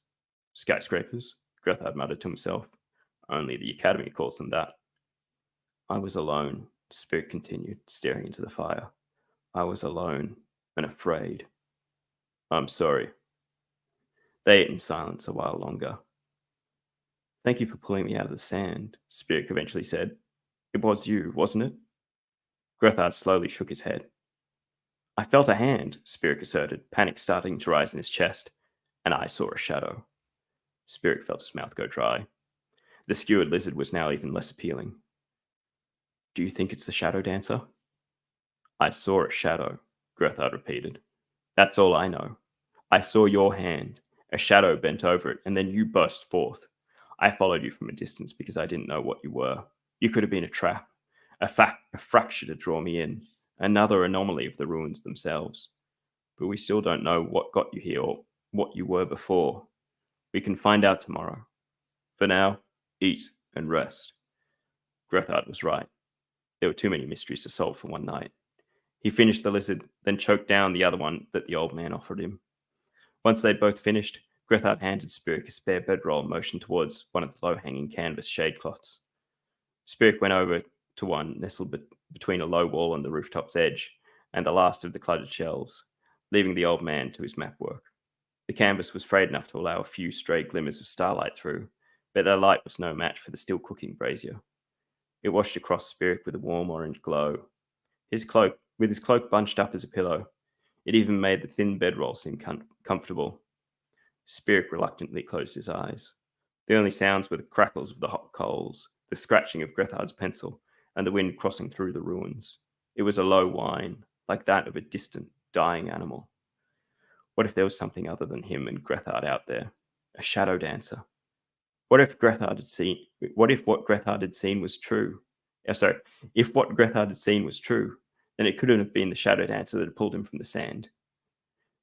Skyscrapers? Grethard muttered to himself. Only the Academy calls them that. I was alone, Spiric continued, staring into the fire. I was alone and afraid. I'm sorry. They ate in silence a while longer. Thank you for pulling me out of the sand, Spiric eventually said. It was you, wasn't it? Grethard slowly shook his head. I felt a hand, Spiric asserted, panic starting to rise in his chest, and I saw a shadow. Spiric felt his mouth go dry. The skewered lizard was now even less appealing. Do you think it's the shadow dancer? I saw a shadow, Grethard repeated. That's all I know. I saw your hand. A shadow bent over it, and then you burst forth. I followed you from a distance because I didn't know what you were. You could have been a trap, a fracture to draw me in, another anomaly of the ruins themselves. But we still don't know what got you here or what you were before. We can find out tomorrow. For now, eat and rest. Grethard was right. There were too many mysteries to solve for one night. He finished the lizard, then choked down the other one that the old man offered him. Once they'd both finished, Grethard handed Spiric a spare bedroll and motioned towards one of the low-hanging canvas shade cloths. Spiric went over to one nestled between a low wall and the rooftop's edge, and the last of the cluttered shelves, leaving the old man to his map work. The canvas was frayed enough to allow a few stray glimmers of starlight through, but their light was no match for the still cooking brazier. It washed across Spiric with a warm orange glow. With his cloak bunched up as a pillow, it even made the thin bedroll seem comfortable. Spiric reluctantly closed his eyes. The only sounds were the crackles of the hot coals, the scratching of Grethard's pencil, and the wind crossing through the ruins. It was a low whine, like that of a distant, dying animal. What if there was something other than him and Grethard out there? A shadow dancer? What if what Grethard had seen was true? If what Grethard had seen was true, then it couldn't have been the shadow dancer that had pulled him from the sand.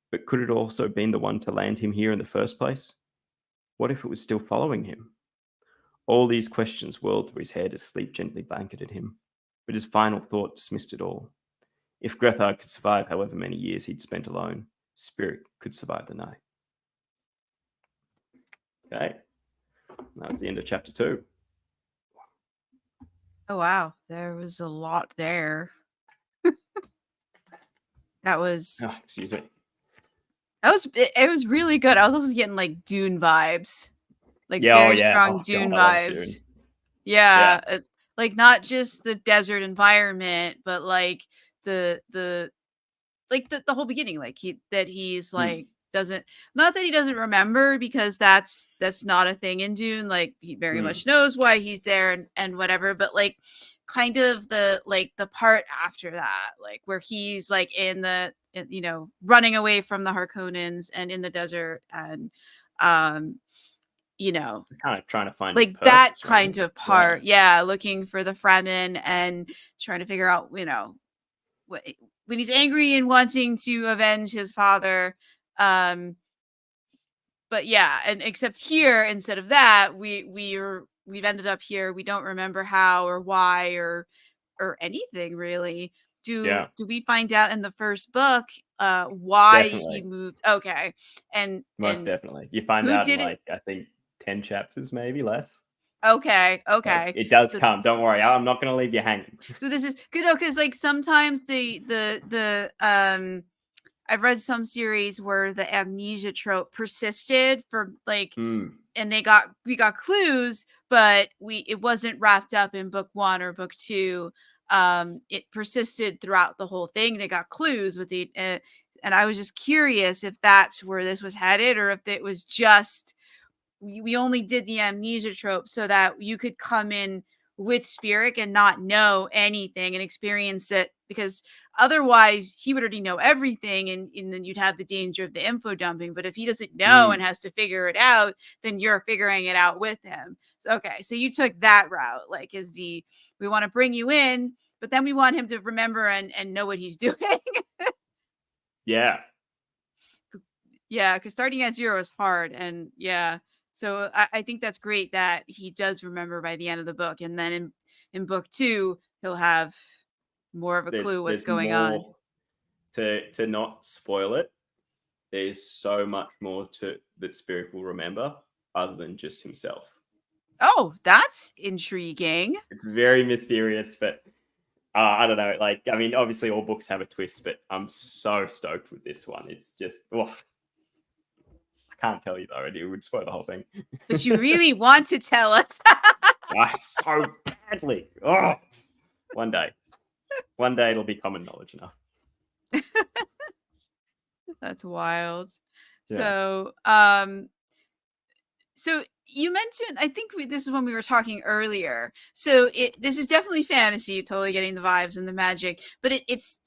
But could it also have been the one to land him here in the first place? What if it was still following him? All these questions whirled through his head as sleep gently blanketed him, but his final thought dismissed it all. If Grethard could survive however many years he'd spent alone, Spiric could survive the night. Okay, that was the end of chapter 2. Oh wow, there was a lot there. That was excuse me. it was really good. I was also getting like Dune vibes, like Yeah, very oh, yeah. strong Oh, Dune God, I love vibes. Dune. Yeah, like not just the desert environment, but like the whole beginning, like he's like doesn't, not that he doesn't remember, because that's not a thing in Dune. Like he very much knows why he's there and whatever, but like kind of the part after that, like where he's like in the, you know, running away from the Harkonnens and in the desert, and you know, Just kind of trying to find like his that purpose, kind right? of part. Yeah, looking for the Fremen and trying to figure out, you know, when he's angry and wanting to avenge his father. But yeah, and except here, instead of that, we've ended up here. We don't remember how or why or anything really. Do we find out in the first book why he Definitely. moved? Okay. And Most definitely. You find who out in did it? like, I think 10 chapters, maybe less. Okay. So Okay. it does So come. Don't worry. I'm not going to leave you hanging. so this is good, because like sometimes the I've read some series where the amnesia trope persisted for like, and we got clues, but it wasn't wrapped up in book 1 or book 2. It persisted throughout the whole thing. They got clues with the and I was just curious if that's where this was headed, or if it was just we only did the amnesia trope so that you could come in with Spiric and not know anything and experience it, because otherwise he would already know everything, and then you'd have the danger of the info dumping. But if he doesn't know and has to figure it out, then you're figuring it out with him. So, okay, so you took that route, like we want to bring you in, but then we want him to remember and know what he's doing. Yeah. Yeah, because starting at 0 is hard, and yeah. So I think that's great that he does remember by the end of the book, and then in book 2 he'll have more of a clue what's There's going on. more to not spoil it. There's so much more to that Spirit will remember other than just himself. Oh, that's intriguing. It's very mysterious, but I don't know. Like, I mean, obviously all books have a twist, but I'm so stoked with this one. It's just, I can't tell you though. It would spoil the whole thing. But you really want to tell us. So badly. Oh, one day it'll be common knowledge enough. That's wild. Yeah. So you mentioned, I think this is when we were talking earlier. So this is definitely fantasy, totally getting the vibes and the magic. But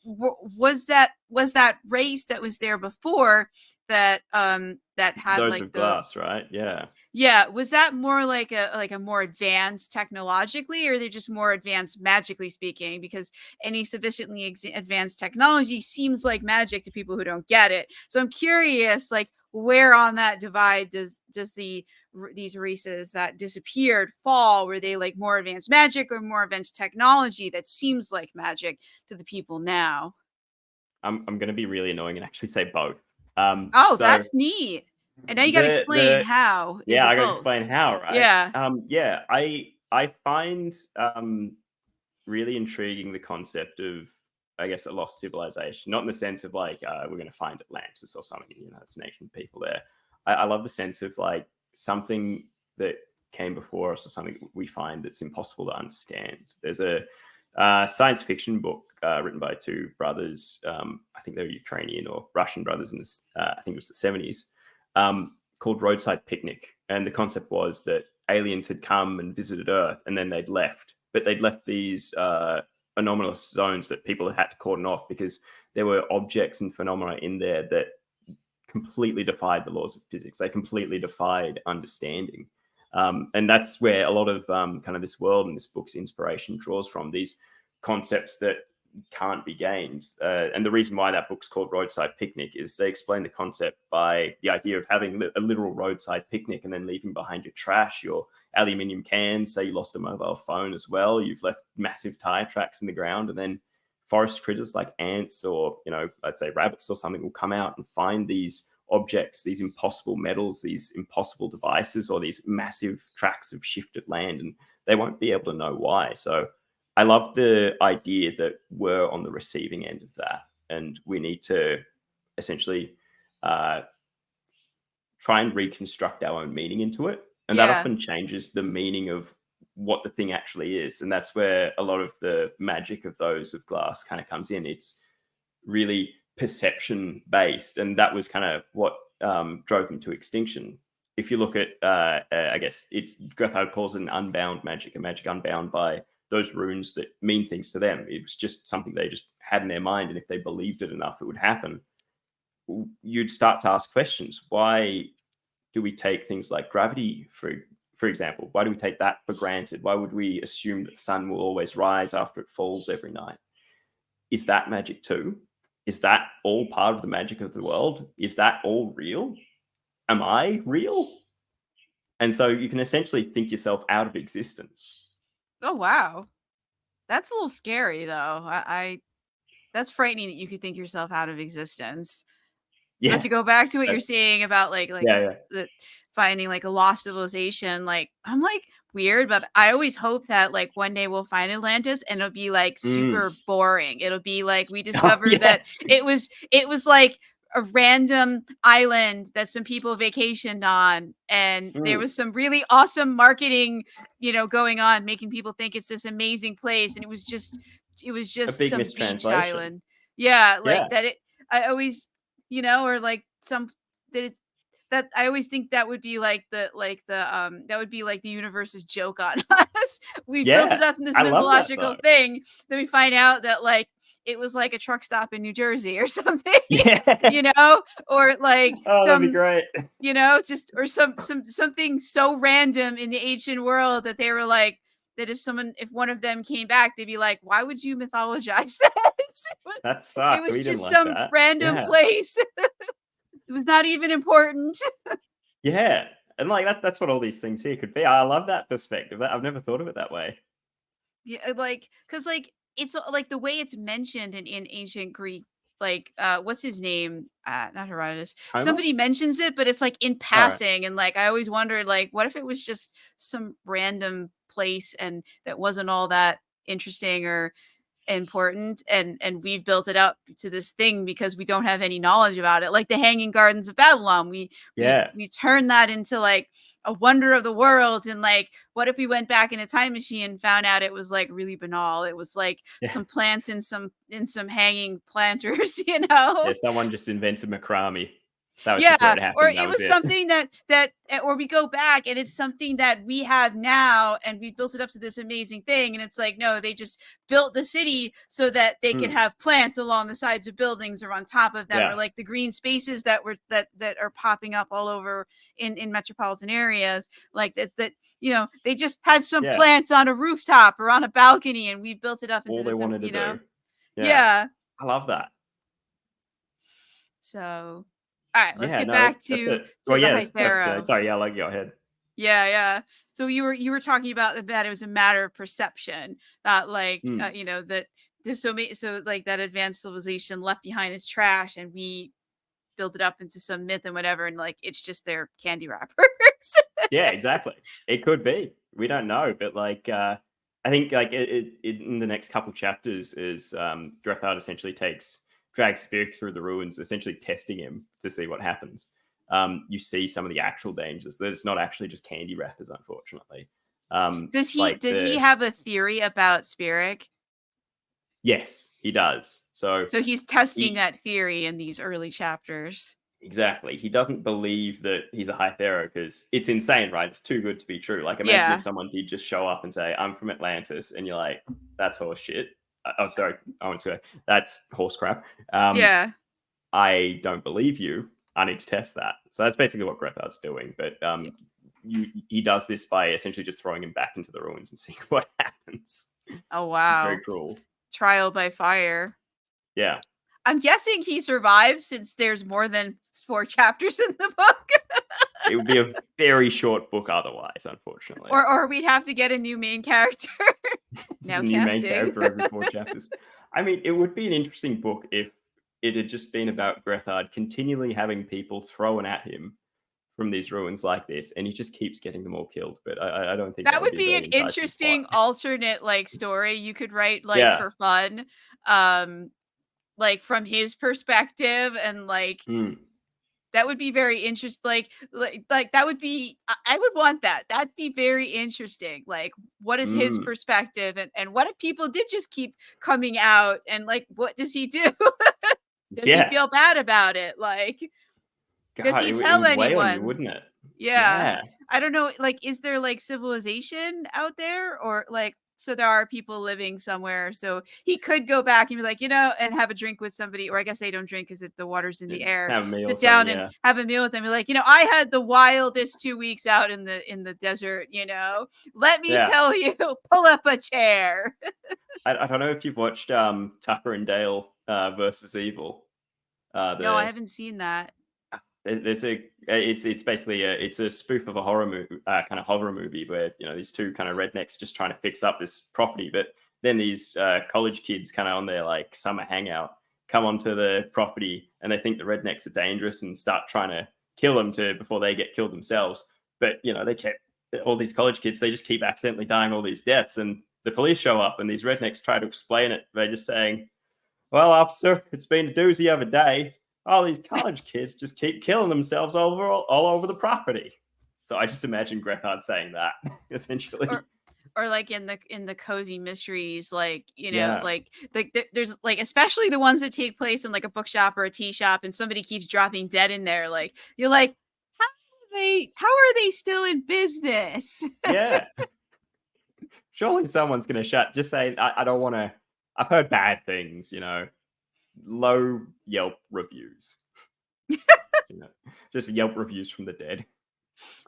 was that race that was there before that had Those like of glass, right? Yeah. Yeah, was that more like a more advanced technologically, or are they just more advanced magically speaking? Because any sufficiently advanced technology seems like magic to people who don't get it. So I'm curious, like, where on that divide does these races that disappeared fall? Were they like more advanced magic or more advanced technology that seems like magic to the people now? I'm going to be really annoying and actually say both. Oh, that's neat. And now you got to explain how. Yeah, I got to both? explain how, right? Yeah. Yeah, I find really intriguing the concept of I guess, a lost civilization, not in the sense of like we're going to find Atlantis or something, it's an ancient people there. I love the sense of like something that came before us or something we find that's impossible to understand. There's a science fiction book written by two brothers. I think they were Ukrainian or Russian brothers in this. I think it was the 70s, called Roadside Picnic. And the concept was that aliens had come and visited Earth, and then they'd left. But they'd left these anomalous zones that people had to cordon off because there were objects and phenomena in there that completely defied the laws of physics. They completely defied understanding. And that's where a lot of kind of this world and this book's inspiration draws from, these concepts that can't be gained. And the reason why that book's called Roadside Picnic is they explain the concept by the idea of having a literal roadside picnic and then leaving behind your trash, your aluminium cans. Say you lost a mobile phone as well. You've left massive tire tracks in the ground, and then forest critters like ants or, I'd say rabbits or something will come out and find these objects, these impossible metals, these impossible devices, or these massive tracts of shifted land, and they won't be able to know why. So I love the idea that we're on the receiving end of that, and we need to essentially try and reconstruct our own meaning into it. And that often changes the meaning of what the thing actually is. And that's where a lot of the magic of those of Glass kind of comes in. It's really perception based, and that was kind of what drove them to extinction. If you look at I guess it's Goethard calls it an unbound magic, a magic unbound by those runes that mean things to them. It was just something they just had in their mind, and if they believed it enough it would happen. You'd start to ask questions. Why do we take things like gravity for example? Why do we take that for granted? Why would we assume that the sun will always rise after it falls every night? Is that magic too? Is that all part of the magic of the world? Is that all real? Am I real? And so you can essentially think yourself out of existence. Oh, wow. That's a little scary, though. I that's frightening that you could think yourself out of existence. Yeah. But to go back to what you're saying about like Yeah. the finding like a lost civilization, like I'm like weird, but I always hope that like one day we'll find Atlantis and it'll be like super boring. It'll be like we discovered that it was like a random island that some people vacationed on, and there was some really awesome marketing, going on, making people think it's this amazing place, and it was just some beach island. Yeah, like that. I always, or like some that it's that I always think that would be like the that would be like the universe's joke on us. We built it up in this mythological thing, then we find out that like it was like a truck stop in New Jersey or something. Or like that'd be great. Just or something so random in the ancient world that they were like that if one of them came back, they'd be like, why would you mythologize that? That sucked. It was We just didn't some like that. random place. It was not even important. Yeah. And like that's what all these things here could be. I love that perspective. I've never thought of it that way. Yeah, like because like it's like the way it's mentioned in ancient Greek, like what's his name? Not Herodotus. Homer? Somebody mentions it, but it's like in passing, and like I always wondered, like, what if it was just some random place and that wasn't all that interesting or important, and we've built it up to this thing because we don't have any knowledge about it, like the Hanging Gardens of Babylon. We turned that into like a wonder of the world, and like what if we went back in a time machine and found out it was like really banal? It was like some plants in some hanging planters. Someone just invented macrame. That was Yeah, it happened. or it was something that or we go back and it's something that we have now and we built it up to this amazing thing, and it's like, no, they just built the city so that they can have plants along the sides of buildings or on top of them, or like the green spaces that are popping up all over in metropolitan areas, like that they just had some plants on a rooftop or on a balcony, and we built it up into all this, they wanted to do. Yeah. I love that. So all right, let's get back to the Hytharo. Sorry, like go ahead. Yeah. So you were talking about that it was a matter of perception, that like that there's so like that advanced civilization left behind its trash, and we built it up into some myth and whatever, and like it's just their candy wrappers. Yeah, exactly. It could be. We don't know, but like I think like in the next couple chapters is Grethard essentially drags Spiric through the ruins, essentially testing him to see what happens. You see some of the actual dangers. There's not actually just candy wrappers, unfortunately. Does he Like does he have a theory about Spiric? Yes, he does. So he's testing he that theory in these early chapters. exactly. He doesn't believe that he's a Hytharo because it's insane, right? It's too good to be true. Like, imagine Yeah. if someone did just show up and say, "I'm from Atlantis," and you're like, "That's horse shit." I'm sorry, I want to say that's horse crap. Yeah. I don't believe you. I need to test that. So that's basically what Grethard's doing. But he does this by essentially just throwing him back into the ruins and seeing what happens. Oh Which is very wow. cruel. Trial by fire. Yeah. I'm guessing he survives since there's more than 4 chapters in the book. It would be a very short book otherwise, unfortunately. Or we'd have to get a new main character. Now new main casting. character every 4 chapters. I mean, it would be an interesting book if it had just been about Grethard continually having people thrown at him from these ruins like this, and he just keeps getting them all killed. But I don't think That would be a an very enticing interesting plot. alternate like story you could write like Yeah. for fun. Like from his perspective, and like that would be very interesting. Like that would be, I would want that. That'd be very interesting. Like, what is his perspective, and what if people did just keep coming out, and like, what does he do? Does he feel bad about it? Like, God, does he it tell would weigh on you, anyone? wouldn't it? Yeah. I don't know. Like, is there like civilization out there, or like, so there are people living somewhere, so he could go back and be like, and have a drink with somebody, or I guess they don't drink because the water's in the Just air. have a meal Sit or something, down and have a meal with them. Be like, I had the wildest 2 weeks out in the desert. Let me tell you, pull up a chair. I don't know if you've watched Tucker and Dale versus Evil. No, I haven't seen that. It's basically it's a spoof of a horror movie, kind of horror movie where these two kind of rednecks just trying to fix up this property, but then these college kids kind of on their like summer hangout come onto the property and they think the rednecks are dangerous and start trying to kill them before they get killed themselves. But they kept all these college kids, they just keep accidentally dying all these deaths, and the police show up and these rednecks try to explain it by just saying, "Well, officer, it's been a doozy of a day. All these college kids just keep killing themselves all over the property." So I just imagine Grethard saying that essentially. Or like in the cozy mysteries, like like there's like, especially the ones that take place in like a bookshop or a tea shop, and somebody keeps dropping dead in there. Like, you're like, how are they still in business? Yeah. Surely someone's gonna just say, I don't want to. I've heard bad things, low Yelp reviews. Just Yelp reviews from the dead.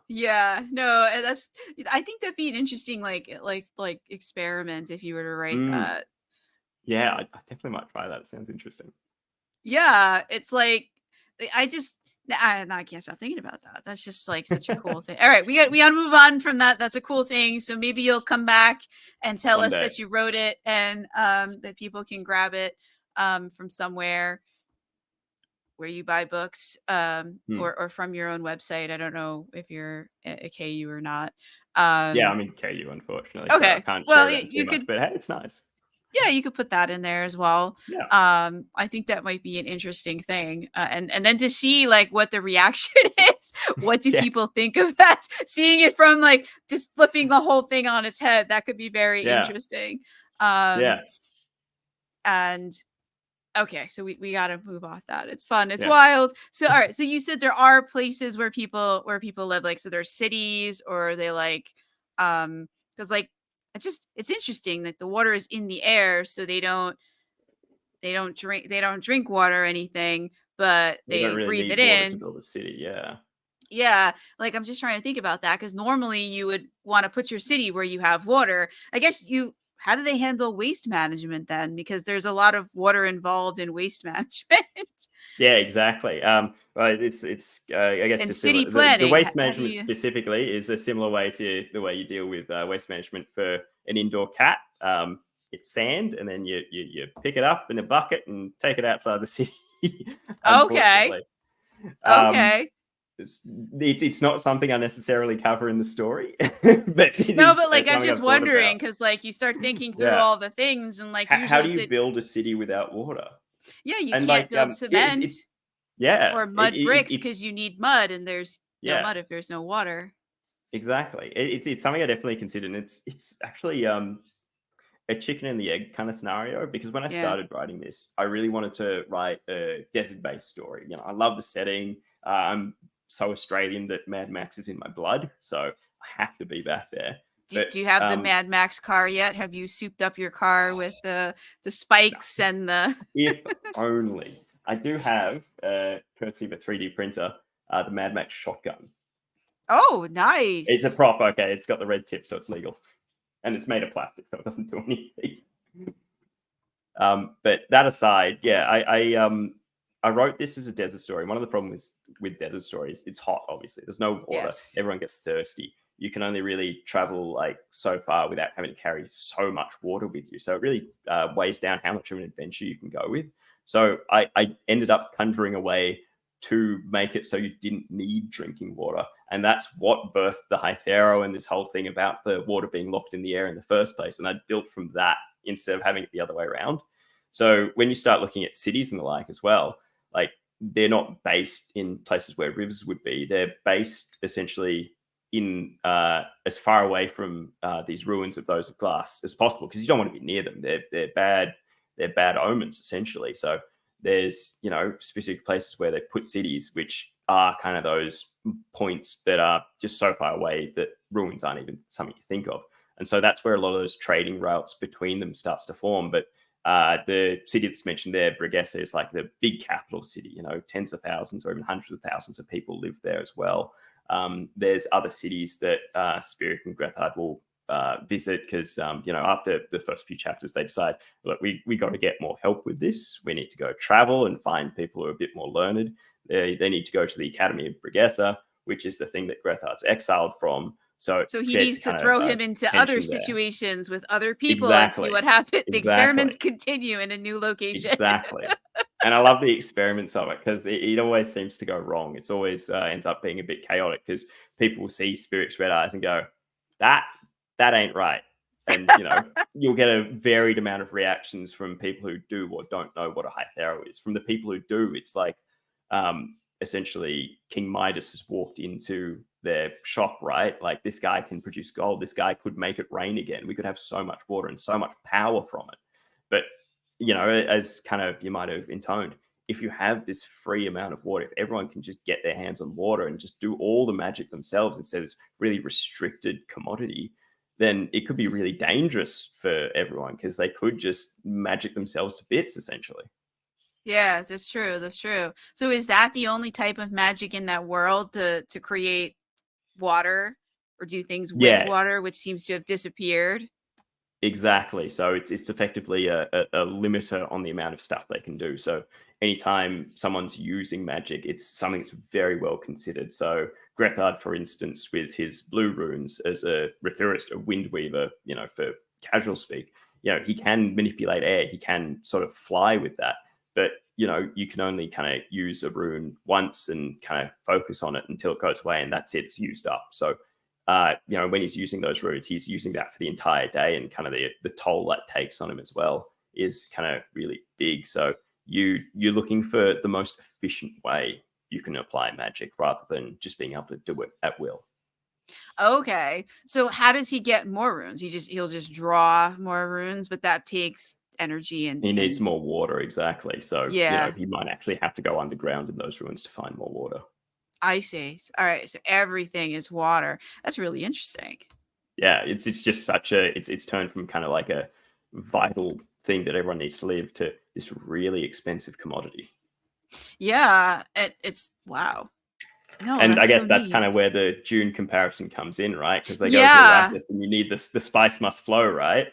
Yeah, no, I think that'd be an interesting like experiment if you were to write that. Yeah, I definitely might try that. It sounds interesting. Yeah, it's like, I can't stop thinking about that. That's just like such a cool thing. All right, we got to move on from that. That's a cool thing. So maybe you'll come back and tell us that you wrote it, and that people can grab it from somewhere where you buy books, or from your own website. I don't know if you're a KU or not. Yeah, I'm in KU, unfortunately. Okay. So I can't Well, share it too much, but hey, it's nice. Yeah, you could put that in there as well. Yeah. I think that might be an interesting thing. And then to see like what the reaction is. What do people think of that? Seeing it from like just flipping the whole thing on its head, that could be very interesting. And okay, so we got to move off that. It's fun. It's wild. So, all right. So you said there are places where people live. Like, so there's cities, or are they like, because like, it's interesting that the water is in the air, so they don't drink water or anything, but They don't they really breathe need it water to in. build a city. Yeah. Yeah, like I'm just trying to think about that, because normally you would want to put your city where you have water. I guess how do they handle waste management then? Because there's a lot of water involved in waste management. Yeah, exactly. Well, it's I guess And it's city the planning. waste How do management you? specifically is a similar way to the way you deal with waste management for an indoor cat. It's sand, and then you pick it up in a bucket and take it outside the city. Okay. Unfortunately. Okay. it's not something I necessarily cover in the story, but it No, is but like I'm something just I've thought wondering about. because like you start thinking through Yeah. all the things and like How usually do if you it build a city without water? yeah, you And can't like, build yeah, cement yeah, or mud bricks it's because you need mud and there's no yeah, mud if there's no water. exactly. It's something I definitely considered, and it's actually a chicken and the egg kind of scenario because when I Yeah. started writing this, I really wanted to write a desert-based story. I love the setting. I'm so Australian that Mad Max is in my blood, so I have to be back there. But Do you have the Mad Max car yet? Have you souped up your car with the spikes and the if only I do have, courtesy of a 3D printer, the Mad Max shotgun. Oh, It's a nice. prop, okay. It's got the red tip, so it's legal, and it's made of plastic, so it doesn't do anything. But that aside, yeah, I wrote this as a desert story. One of the problems with desert stories, it's hot. Obviously, there's no water. Yes. Everyone gets thirsty. You can only really travel like so far without having to carry so much water with you. So it really weighs down how much of an adventure you can go with. So I ended up conjuring a way to make it so you didn't need drinking water. And that's what birthed the Hytharo and this whole thing about the water being locked in the air in the first place. And I built from that instead of having it the other way around. So when you start looking at cities and the like as well, like they're not based in places where rivers would be. They're based essentially in as far away from these ruins of those of glass as possible because you don't want to be near them. They're bad. They're bad omens essentially. So there's specific places where they put cities which are kind of those points that are just so far away that ruins aren't even something you think of. And so that's where a lot of those trading routes between them starts to form. But the city that's mentioned there, Brigessa, is like the big capital city. Tens of thousands or even hundreds of thousands of people live there as well. There's other cities that Spiric and Grethard will visit because after the first few chapters they decide, look, we got to get more help with this. We need to go travel and find people who are a bit more learned. They need to go to the Academy of Brigessa, which is the thing that Grethard's exiled from. So it he creates needs to kind of throw him into other tension there. situations with other people and see Exactly. what happens. The Exactly. experiments continue in a new location. Exactly. And I love the experiments of it because it always seems to go wrong. It's always ends up being a bit chaotic because people will see Spiric's red eyes and go, that ain't right. And you'll get a varied amount of reactions from people who do or don't know what a Hytharo is. From the people who do, it's like essentially King Midas has walked into their shop, right? Like, this guy can produce gold. This guy could make it rain again. We could have so much water and so much power from it. But as kind of you might have intoned, if you have this free amount of water, if everyone can just get their hands on water and just do all the magic themselves instead of this really restricted commodity, then it could be really dangerous for everyone because they could just magic themselves to bits, essentially. Yeah, that's true. That's true. So is that the only type of magic in that world to create water or do things with Yeah, water, which seems to have disappeared? exactly. So it's effectively a limiter on the amount of stuff they can do. So anytime someone's using magic, it's something that's very well considered. So Grethard, for instance, with his blue runes as a Rethurist, a wind weaver, for casual speak, he can manipulate air. He can sort of fly with that. But you can only kind of use a rune once and kind of focus on it until it goes away, and that's it. It's used up. So when he's using those runes, he's using that for the entire day, and kind of the toll that takes on him as well is kind of really big. So you're looking for the most efficient way you can apply magic rather than just being able to do it at will. Okay. So how does he get more runes? He'll just draw more runes, but that takes energy He needs and more water, exactly. So yeah, he might actually have to go underground in those ruins to find more water. I see. All right. So everything is water. That's really interesting. Yeah, it's just such a it's turned from kind of like a vital thing that everyone needs to live to this really expensive commodity. Yeah. It's wow. No, And I that's so guess that's neat. kind of where the Dune comparison comes in, right? Because they go to Yeah. Arrakis and you need this, the spice must flow, right?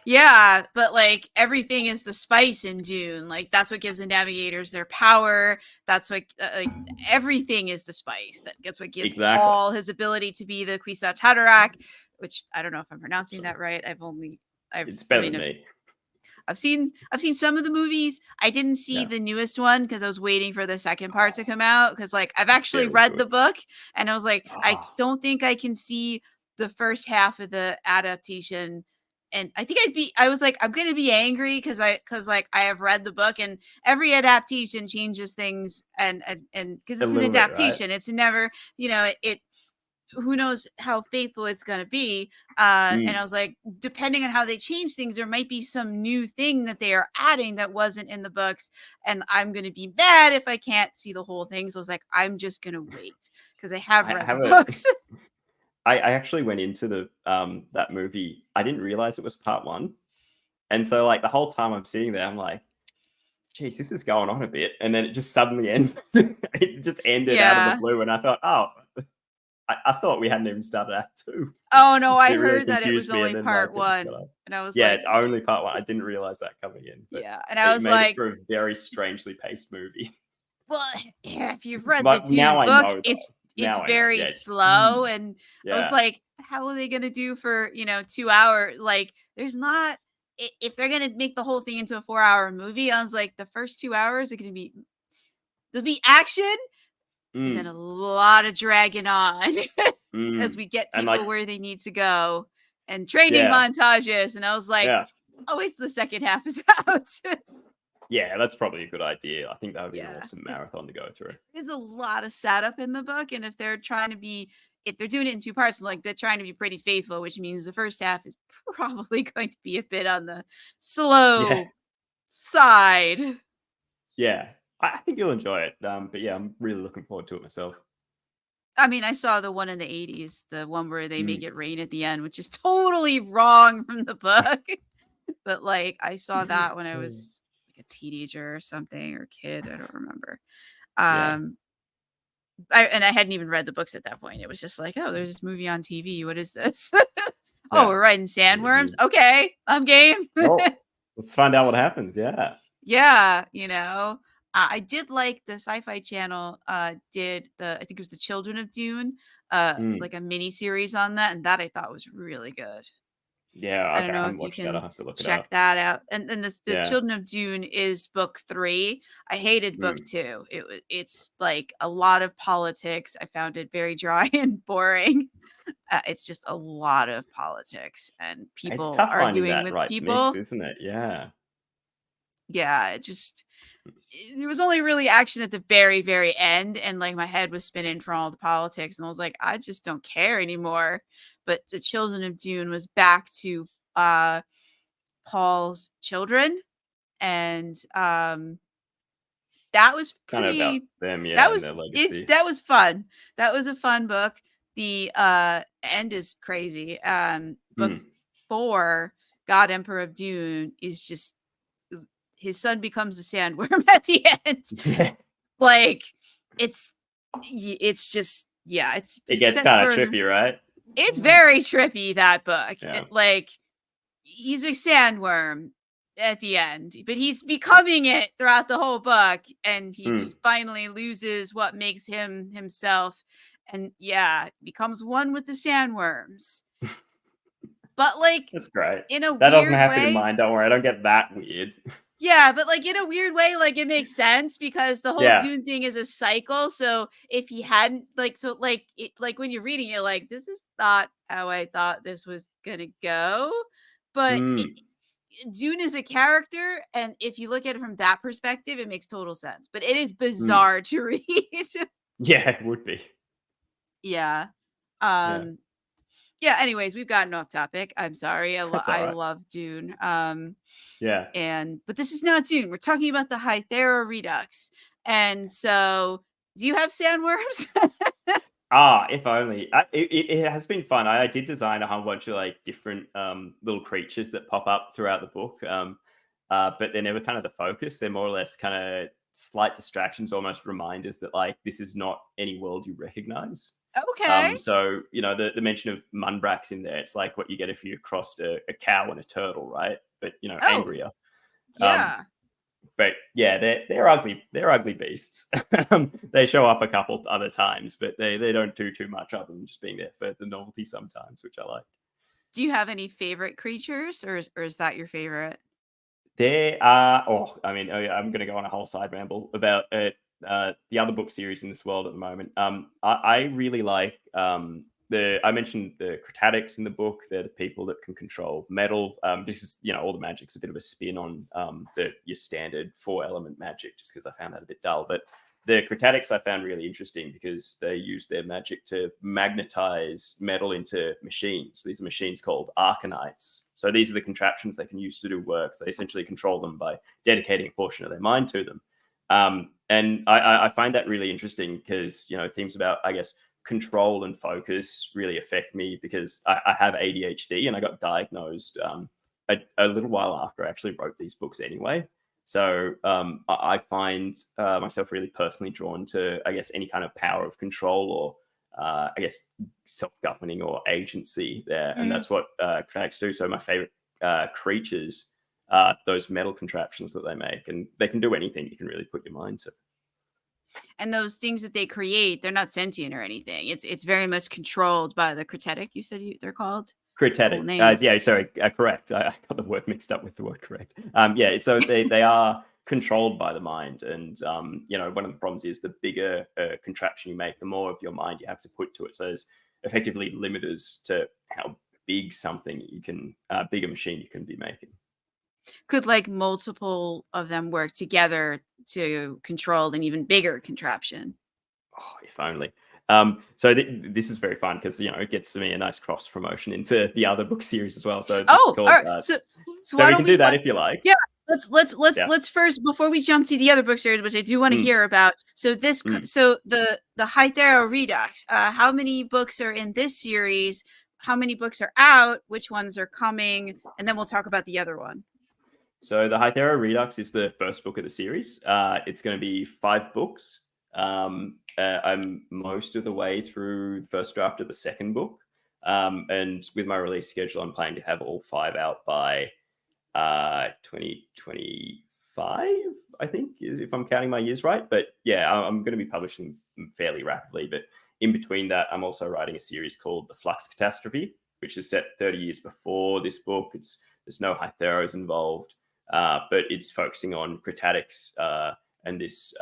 Yeah, but like everything is the spice in Dune. Like that's what gives the navigators their power. That's what like everything is the spice. That's what gives Exactly. Paul his ability to be the Kwisatz Haderach, which I don't know if I'm pronouncing that right. I've It's better I mean than me. I've seen some of the movies. I didn't see Yeah. the newest one because I was waiting for the second part to come out. Because like I've actually Very read good. the book, and I was like, I Ah, don't think I can see the first half of the adaptation. And I think I was like, I'm gonna be angry because like I have read the book, and every adaptation changes things, and because a it's an little bit, right? adaptation, it's never, it who knows how faithful it's going to be. And I Mm. was like, depending on how they change things, there might be some new thing that they are adding that wasn't in the books. And I'm going to be mad if I can't see the whole thing. So I was like, I'm just going to wait because I have I read the have a books. I actually went into the that movie. I didn't realize it was part one. And so like the whole time I'm sitting there, I'm like, geez, this is going on a bit. And then it just suddenly ended. It just ended out of the Yeah. blue. And I thought, oh, I thought we hadn't even started Act Two. Oh, no, I It really heard that it was confused me. And only then like part it just got one. on. And I was Yeah, like, it's only part one. I didn't realize that coming in, but yeah. And I it was made it like, for a very strangely paced movie. well, yeah, if you've read the But now Dune I book, know it's though. Now I know. very Yeah, it's slow, huge. and I was Yeah. like, how are they gonna do for 2 hours? Like, there's not if they're gonna make the whole thing into a 4-hour movie. I was like, the first 2 hours are gonna be there'll be action and then a Mm, lot of dragging on as mm. we get And like, people where they need to go and training yeah, montages. And I was like, yeah. oh, it's the second half is out. Yeah, that's probably a good idea. I think that would be an Yeah, awesome because marathon to go through. there's a lot of setup in the book, and if they're doing it in 2 parts, like, they're trying to be pretty faithful, which means the first half is probably going to be a bit on the Yeah, slow side. yeah. I think you'll enjoy it. But yeah, I'm really looking forward to it myself. I mean, I saw the one in the '80s, the one where they make Mm. it rain at the end, which is totally wrong from the book, but, like, I saw that when I Mm. was, like, a teenager or something, or kid, I don't remember. Yeah, Um, I hadn't even read the books at that point. It was just like, "Oh, there's this movie on TV. What is this?" "Oh, yeah. we're riding Give it a sandworms? view. Okay, I'm game." Well, let's find out what happens. Yeah. Yeah, I did like the Sci-Fi Channel, did I think it was The Children of Dune, Mm. like a mini series on that, and that I thought was really good. Yeah. I don't Okay. I know haven't if you watched that. I'll can have to look it check up. that out. And then the Yeah. Children of Dune is book 3. I hated book Mm. 2. It's like a lot of politics. I found it very dry and boring. It's just a lot of politics and It's people tough finding arguing that with right mix, people. isn't it? Yeah. Yeah, there was only really action at the very, very end, and like my head was spinning from all the politics, and I was like, I just don't care anymore. But the Children of Dune was back to uh Paul's children, and that was Kind of about pretty them, yeah, and their legacy. that was fun. That was a fun book. The end is crazy. Book Mm. 4, God Emperor of Dune, is just his son becomes a sandworm at the end. Yeah. Like, it's it's just, yeah, It it's gets set kind of for trippy, right? it's very trippy, that book. Yeah. Like, he's a sandworm at the end, but he's becoming it throughout the whole book, and he Mm. just finally loses what makes him himself, and yeah, becomes one with the sandworms. But like That's great. in a That doesn't weird happen in way, mine, don't worry, I don't get that weird. yeah, but like in a weird way, like it makes sense because the whole Yeah. Dune thing is a cycle. So if he hadn't like when you're reading, you're like, this is not how I thought this was gonna go. But Mm. Dune is a character, and if you look at it from that perspective, it makes total sense. But it is Mm. bizarre to read. Yeah, it would be. Yeah. Yeah. Um, yeah, anyways, we've gotten off topic. I'm sorry. That's I alright. love Dune. Yeah. But this is not Dune. We're talking about the Hytharo Redux. And so, do you have sandworms? Ah, if only. It has been fun. I did design a whole bunch of, like, different, little creatures that pop up throughout the book, but they're never kind of the focus. They're more or less kinda slight distractions, almost reminders that, like, this is not any world you recognize. Okay. So, the mention of Munbrax in there, it's like what you get if you crossed a cow and a turtle, right? But, Oh, angrier. Um, yeah. but yeah, they're ugly. They're ugly beasts. They show up a couple other times, but they don't do too much other than just being there for the novelty sometimes, which I like. Do you have any favorite creatures, or is that your favorite? There are, I'm going to go on a whole side ramble about the other book series in this world at the moment. I really like I mentioned the Cretatics in the book. They're the people that can control metal. This is, all the magic's a bit of a spin on your standard 4-element magic, just because I found that a bit dull. But the Cretatics I found really interesting because they use their magic to magnetize metal into machines. These are machines called arcanites. So these are the contraptions they can use to do work. So they essentially control them by dedicating a portion of their mind to them. And I find that really interesting because, themes about, I guess, control and focus really affect me because I have ADHD and I got diagnosed a little while after I actually wrote these books anyway. So I find myself really personally drawn to, I guess, any kind of power of control or, I guess, self-governing or agency there. And that's what Cretatics do. So my favorite creatures are those metal contraptions that they make. And they can do anything you can really put your mind to. And those things that they create, they're not sentient or anything. It's very much controlled by the Cretetic, you said they're called? Cretetic. Yeah, sorry, correct. I got the word mixed up with the word correct. Yeah, so they are controlled by the mind. And, one of the problems is the bigger contraption you make, the more of your mind you have to put to it. So there's effectively limiters to how big something you can, bigger machine you can be making. Could like multiple of them work together to control an even bigger contraption? Oh, if only. So this is very fun because it gets me a nice cross promotion into the other book series as well. So Oh, called, all right. So why we can do that if you like. Yeah, let's first, before we jump to the other book series, which I do want to hear about. So so the Hytharo Redux. How many books are in this series? How many books are out? Which ones are coming? And then we'll talk about the other one. So the Hytharo Redux is the first book of the series. It's going to be 5 books. I'm most of the way through the first draft of the second book. And with my release schedule, I'm planning to have all 5 out by 2025, I think, if I'm counting my years right. But yeah, I'm going to be publishing them fairly rapidly. But in between that, I'm also writing a series called The Flux Catastrophe, which is set 30 years before this book. There's no Hytharos involved. But it's focusing on Cretatics and this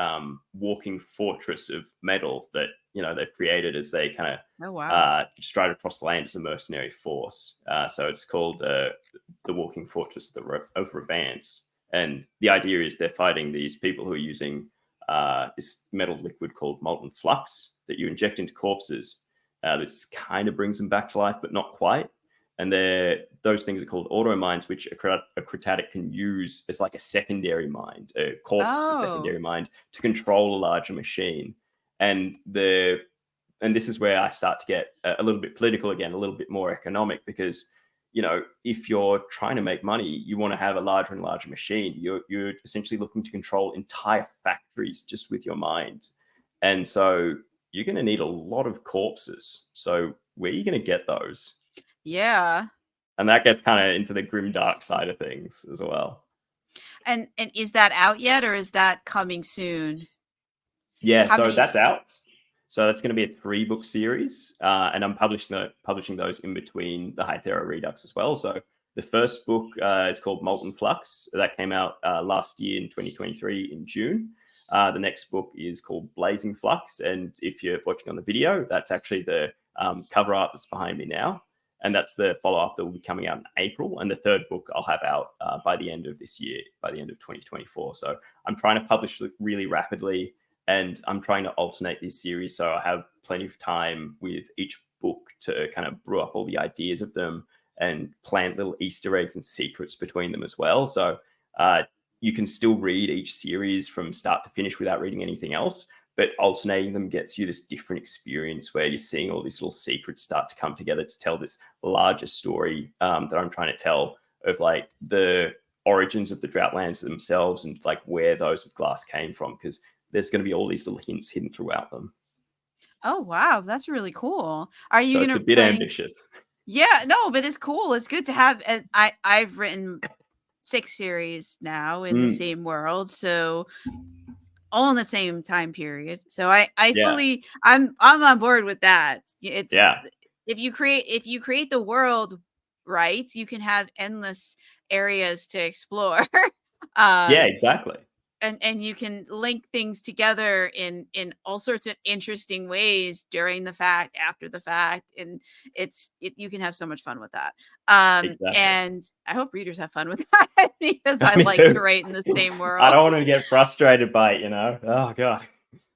walking fortress of metal that they've created as they kind of stride across the land as a mercenary force. So it's called the Walking Fortress of Revance. And the idea is they're fighting these people who are using this metal liquid called molten flux that you inject into corpses. This kind of brings them back to life, but not quite. And those things are called autominds, which a Cretatic can use as like a secondary mind. A corpse is a secondary mind to control a larger machine. And this is where I start to get a little bit political again, a little bit more economic, because if you're trying to make money, you want to have a larger and larger machine. You're essentially looking to control entire factories just with your mind. And so you're going to need a lot of corpses. So where are you going to get those? Yeah. And that gets kind of into the grim dark side of things as well. And is that out yet, or is that coming soon? Yeah, that's out. So that's going to be a 3-book series, and I'm publishing those in between the Hytharo Redux as well. So the first book is called Molten Flux. That came out last year in 2023 in June. The next book is called Blazing Flux, and if you're watching on the video, that's actually the cover art that's behind me now. And that's the follow-up that will be coming out in April. And the third book I'll have out by the end of this year, by the end of 2024. So I'm trying to publish really rapidly, and I'm trying to alternate these series so I have plenty of time with each book to kind of brew up all the ideas of them and plant little Easter eggs and secrets between them as well. So you can still read each series from start to finish without reading anything else. But alternating them gets you this different experience where you're seeing all these little secrets start to come together to tell this larger story that I'm trying to tell of like the origins of the Droughtlands themselves and like where those of glass came from, because there's going to be all these little hints hidden throughout them. Oh, wow. That's really cool. Are you it's a bit ambitious. Yeah, no, but it's cool. It's good to have. I've written 6 series now in the same world. So all in the same time period. So I'm on board with that. It's if you create the world right, you can have endless areas to explore. Yeah, exactly. And you can link things together in all sorts of interesting ways during the fact, after the fact, and you can have so much fun with that. Exactly. And I hope readers have fun with that because I Me like to too. write in the same I world. don't want to get frustrated by it, you know? Oh, God.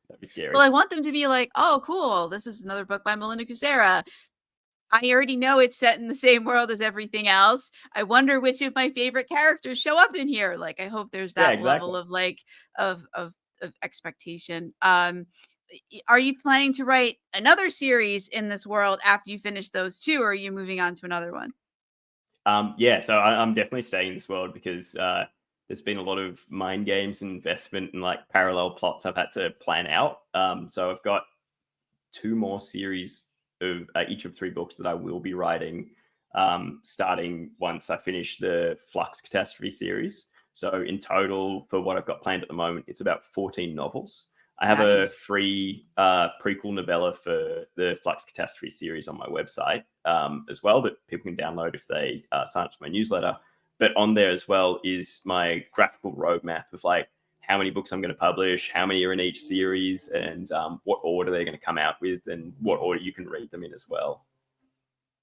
That'd be scary. Well, I want them to be like, oh, cool, this is another book by Melinda Kucsera. I already know it's set in the same world as everything else. I wonder which of my favorite characters show up in here. Like, I hope there's Yeah, that level exactly. of like of expectation. Are you planning to write another series in this world after you finish those two, or are you moving on to another one? Yeah, so I'm definitely staying in this world because there's been a lot of mind games and investment and like parallel plots I've had to plan out. So I've got two more series of each of three books that I will be writing, starting once I finish the Flux Catastrophe series. So in total, for what I've got planned at the moment, it's about 14 novels. I have a Nice. free prequel novella for the Flux Catastrophe series on my website as well that people can download if they sign up to my newsletter. But on there as well is my graphical roadmap of like how many books I'm going to publish, how many are in each series, and what order they're going to come out with, and what order you can read them in as well.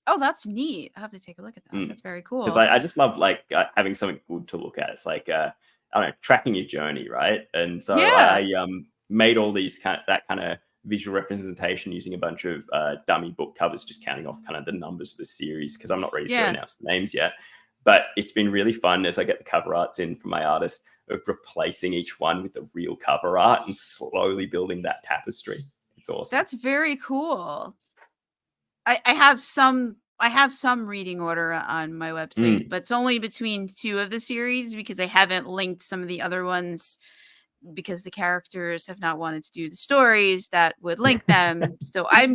Oh, that's neat. I have to take a look at that. That's very Because cool. I just love like having something good to look at. It's like I don't know, tracking your journey, right? And so Yeah. I made all these that kind of visual representation using a bunch of dummy book covers, just counting off kind of the numbers of the series because I'm not ready to Yeah. announce the names yet. But it's been really fun as I get the cover arts in from my artist of replacing each one with the real cover art and slowly building that tapestry. It's awesome. That's very cool. I have some reading order on my website, but it's only between two of the series because I haven't linked some of the other ones because the characters have not wanted to do the stories that would link them. So I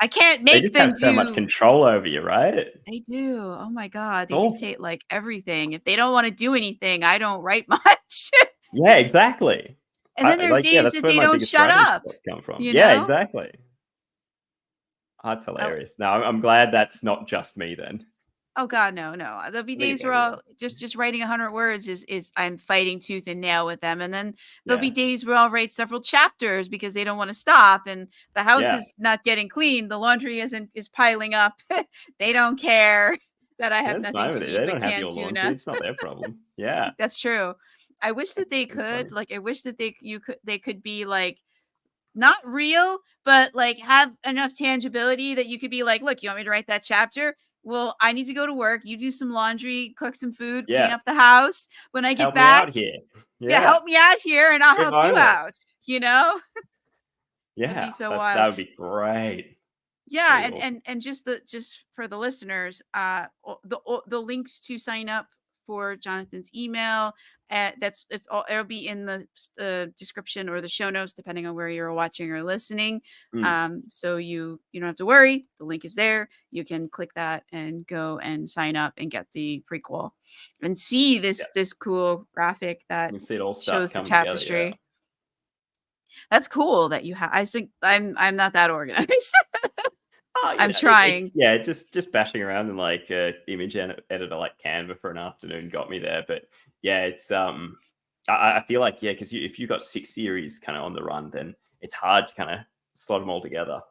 can't They make just have them so much do. control over you, right? They do. Oh my god, they Awful. dictate like everything. If they don't want to do anything, I don't write much. Yeah, exactly. And then there's days That's that where they my don't biggest shut writing up, supports come from. you Yeah, know? exactly. Oh, that's I, hilarious. No, I'm glad that's not just me then. Oh god, no, no. There'll be I think it's days where I'll everyone. just writing 100 words is I'm fighting tooth and nail with them, and then there'll be Yeah. days where I'll write several chapters because they don't want to stop, and the house Yeah. is not getting clean, the laundry is piling up. They don't care that I have That's nothing fine with to it. eat They but don't have canned your laundry. tuna. It's not their problem. Yeah. That's true. I wish that they It's could funny. like I wish that they could be like not real, but like have enough tangibility that you could be like, look, you want me to write that chapter? Well, I need to go to work. You do some laundry, cook some food, clean Yeah. up the house. When I get Help me back, out here. yeah, Yeah. help me out here and I'll If help you only. out. You know? That'd be Yeah. so That wild. would be great. Yeah, Really and awesome. just for the listeners, the links to sign up for Jonathan's email, it's all it'll be in the description or the show notes depending on where you're watching or listening. Mm. So you don't have to worry. The link is there. You can click that and go and sign up and get the prequel and see Yeah. this cool graphic You that can see it all start shows the coming together. Yeah. tapestry. That's cool that you have. I think I'm not that organized. Oh, I'm trying. just bashing around in like image editor like Canva for an afternoon got me there. But yeah, it's I feel like yeah, because if you've got 6 series kind of on the run, then it's hard to kind of slot them all together.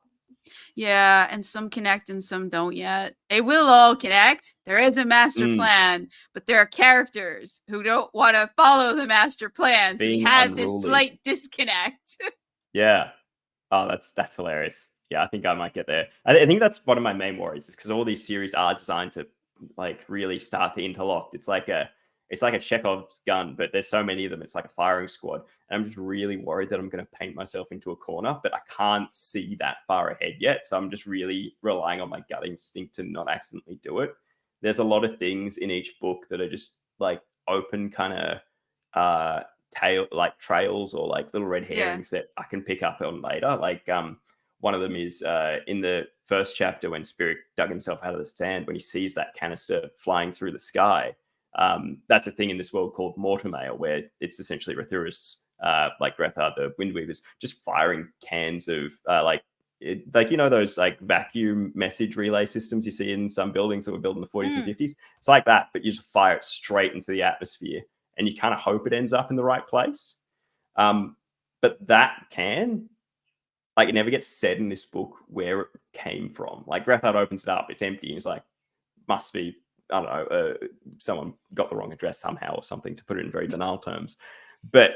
Yeah, and some connect and some don't yet. They will all connect. There is a master plan, but there are characters who don't want to follow the master plan. So we Being have this unruly. slight disconnect. Yeah. Oh, that's hilarious. Yeah, I think I might get there. I think that's one of my main worries is because all these series are designed to like really start to interlock. It's like a Chekhov's gun, but there's so many of them. It's like a firing squad. And I'm just really worried that I'm going to paint myself into a corner, but I can't see that far ahead yet. So I'm just really relying on my gut instinct to not accidentally do it. There's a lot of things in each book that are just like open kind of trails or like little red Yeah. herrings that I can pick up on later. Like one of them is in the first chapter when Spiric dug himself out of the sand when he sees that canister flying through the sky. That's a thing in this world called Mortimail, where it's essentially Rathurists, like Grethar, the Windweavers, just firing cans of like you know those like vacuum message relay systems you see in some buildings that were built in the 40s and 50s. It's like that, but you just fire it straight into the atmosphere, and you kind of hope it ends up in the right place. But that like, it never gets said in this book where it came from. Like, Grethard opens it up, it's empty, and he's like, must be, I don't know, someone got the wrong address somehow or something, to put it in very banal terms. But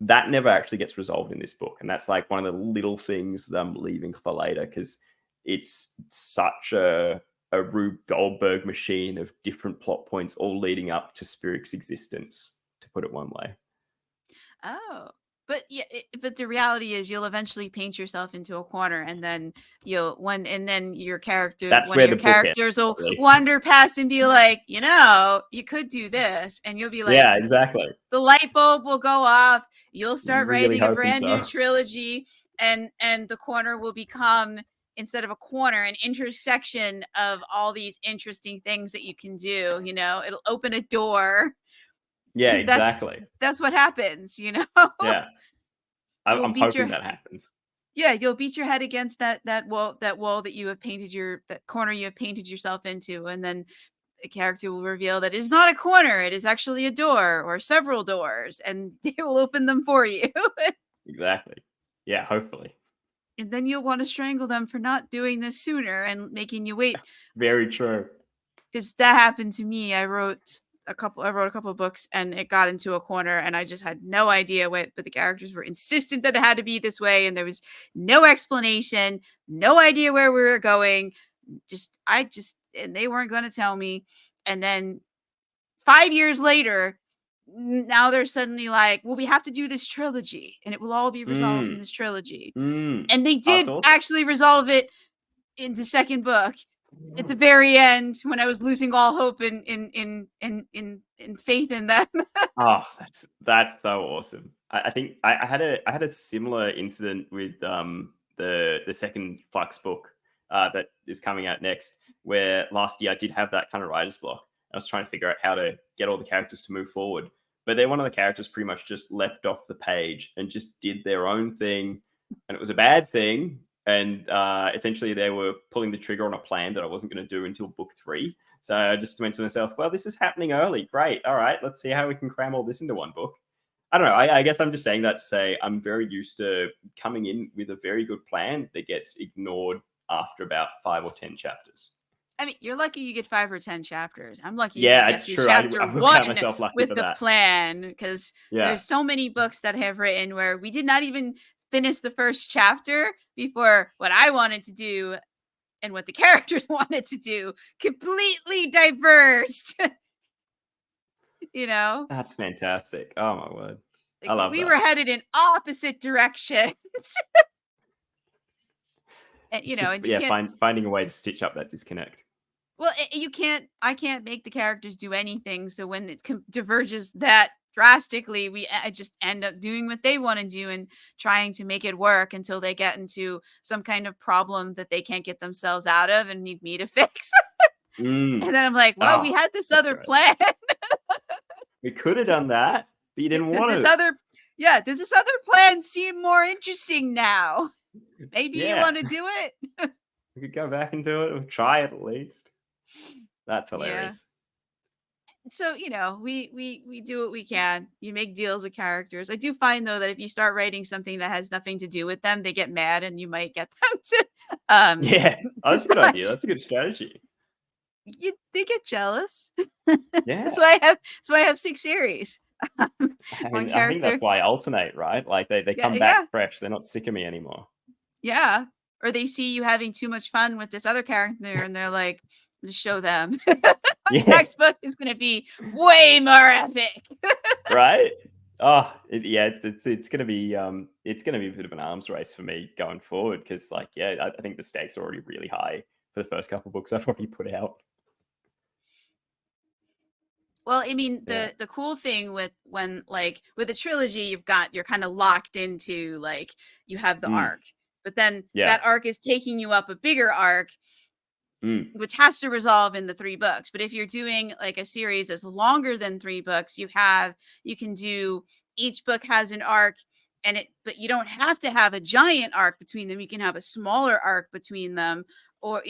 that never actually gets resolved in this book. And that's like one of the little things that I'm leaving for later, because it's such a Rube Goldberg machine of different plot points all leading up to Spiric's existence, to put it one way. Oh, but yeah, but the reality is you'll eventually paint yourself into a corner, and then your character, That's one where of your the book ends, characters will probably. wander past and be like, you could do this, and you'll be like, Yeah, exactly. the light bulb will go off. You'll start Really writing a hoping brand new so. trilogy, and the corner will become, instead of a corner, an intersection of all these interesting things that you can do. It'll open a door. Yeah, 'Cause exactly. that's what happens. Yeah. You'll I'm beat your hoping that happens. Yeah, you'll beat your head against that wall that you have painted that corner you have painted yourself into, and then a character will reveal that it is not a corner, it is actually a door or several doors, and they will open them for you. Exactly. Yeah, hopefully. And then you'll want to strangle them for not doing this sooner and making you wait. Very true. Because that happened to me. I wrote a couple of books, and it got into a corner, and I just had no idea what, but the characters were insistent that it had to be this way, and there was no explanation, no idea where we were going. And they weren't going to tell me. And then 5 years later, now they're suddenly like, well, we have to do this trilogy, and it will all be resolved in this trilogy. And they That's did awesome. actually resolve it in the second book. At the very end, when I was losing all hope in faith in them. Oh, that's so awesome. I think I had a similar incident with the second Flux book that is coming out next, where last year I did have that kind of writer's block. I was trying to figure out how to get all the characters to move forward, but then one of the characters pretty much just leapt off the page and just did their own thing, and it was a bad thing. And essentially, they were pulling the trigger on a plan that I wasn't going to do until book 3. So I just went to myself, well, this is happening early. Great. All right. Let's see how we can cram all this into one book. I don't know. I guess I'm just saying that to say I'm very used to coming in with a very good plan that gets ignored after about 5 or 10 chapters. I mean, you're lucky you get 5 or 10 chapters. I'm lucky Yeah, if you it's get through true. chapter I will 1 count myself lucky with for the that. plan, because there's so many books that I have written where we did not even finish the first chapter before what I wanted to do and what the characters wanted to do completely diverged. That's fantastic. Oh my word. Like, I love we that. were headed in opposite directions. And you can't, finding a way to stitch up that disconnect. well, I can't make the characters do anything, so when it diverges that drastically, I just end up doing what they want to do and trying to make it work until they get into some kind of problem that they can't get themselves out of and need me to fix. And then I'm like, well, we had this other plan. We could have done that, but you didn't want to. Does this other plan seem more interesting now? Maybe you want to do it? We could go back and do it, or try it at least. That's hilarious. So, we do what we can. You make deals with characters. I do find, though, that if you start writing something that has nothing to do with them, they get mad, and you might get them to That's a good idea. That's a good strategy. They get jealous. Yeah. That's why I have 6 series. I think that's why I alternate, right? Like they come back fresh. They're not sick of me anymore. Yeah. Or they see you having too much fun with this other character, and they're like, just show them. Next book is going to be way more epic. Right? Oh, it's going to be a bit of an arms race for me going forward, because I think the stakes are already really high for the first couple of books I've already put out. Well, I mean, the cool thing with with a trilogy, you're kind of locked into, you have the arc, but then that arc is taking you up a bigger arc, which has to resolve in the 3 books. But if you're doing a series that's longer than 3 books, you can do, each book has an arc, but you don't have to have a giant arc between them. You can have a smaller arc between them, or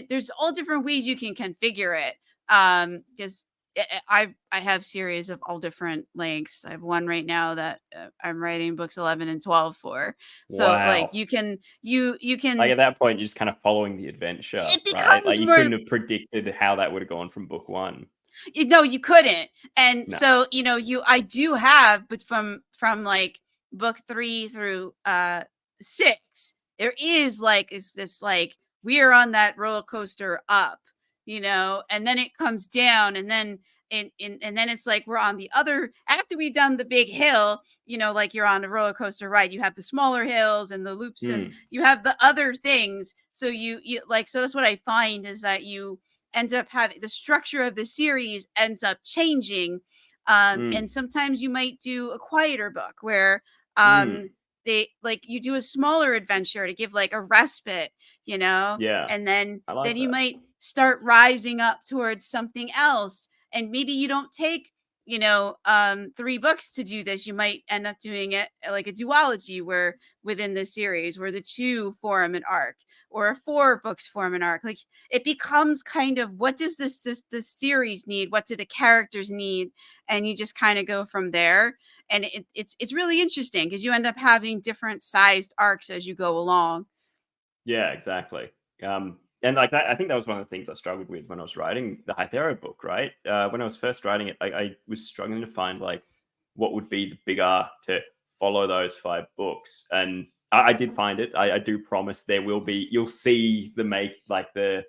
there's all different ways you can configure it. Because I have series of all different lengths. I have one right now that I'm writing books 11 and 12 for. So like Wow. you can Like at that point, you're just kind of following the adventure, it right? becomes Like you more. couldn't have predicted how that would have gone from book one. No, you couldn't. And No. so, I do have, but from like book 3 through 6, there is like is this like we are on that roller coaster up, and then it comes down, and then and then it's like we're on the other after we've done the big hill, like you're on a roller coaster ride. You have the smaller hills and the loops, and Mm, you have the other things. So you like so that's what I find is that you ends up having the structure of the series ends up changing. And mm, sometimes you might do a quieter book where mm. they like you do a smaller adventure to give like a respite, Yeah, and then I like you that. might start rising up towards something else. And maybe you don't take 3 books to do this. You might end up doing it like a duology where within the series where the 2 form an arc or 4 books form an arc. Like it becomes kind of what does this series need, what do the characters need, and you just kind of go from there. And it's really interesting because you end up having different sized arcs as you go along. Yeah, exactly. And like that, I think that was one of the things I struggled with when I was writing the Hytharo book. Right, when I was first writing it, I was struggling to find like what would be the big arc to follow those 5 books, and I did find it. I do promise there will be. You'll see the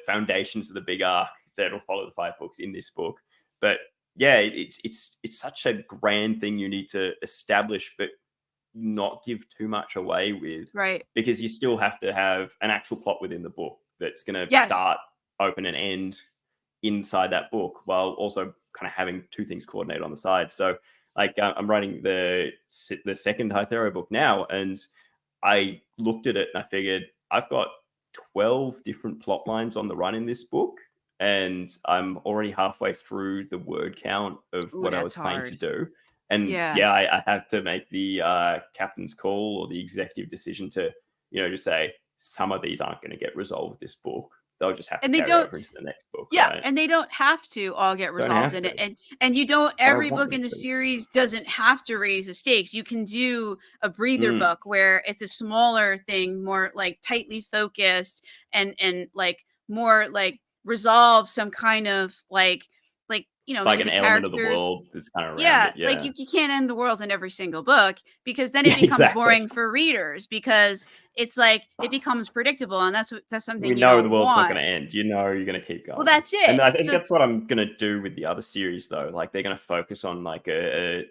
foundations of the big arc that will follow the 5 books in this book. But yeah, it's such a grand thing you need to establish, but not give too much away with, Right. because you still have to have an actual plot within the book that's going to Yes. start, open, and end inside that book, while also kind of having 2 things coordinated on the side. So, like, I'm writing the second Hythero book now, and I looked at it and I figured I've got 12 different plot lines on the run in this book, and I'm already halfway through the word count of Ooh, what I that's was planning to hard. do. And Yeah. yeah, I have to make the captain's call or the executive decision to, just say some of these aren't going to get resolved with this book. They'll just have to And they carry don't. over into the next book, Yeah, right? and they don't have to all get Don't resolved have in it. to. And you don't I don't every want book them in the to. series doesn't have to raise the stakes. You can do a breather Mm, book where it's a smaller thing, more like tightly focused and like more like resolve some kind of like like maybe an the element of the characters. world that's kind of around Yeah, it. like Yeah. you can't end the world in every single book because then it Yeah, becomes exactly. boring for readers because it's like it becomes predictable and that's We something you know the don't world's not want. going to end. You know you're going to keep Well, going. that's And it. I think So that's what I'm going to do with the other series, though. Like they're going to focus on like a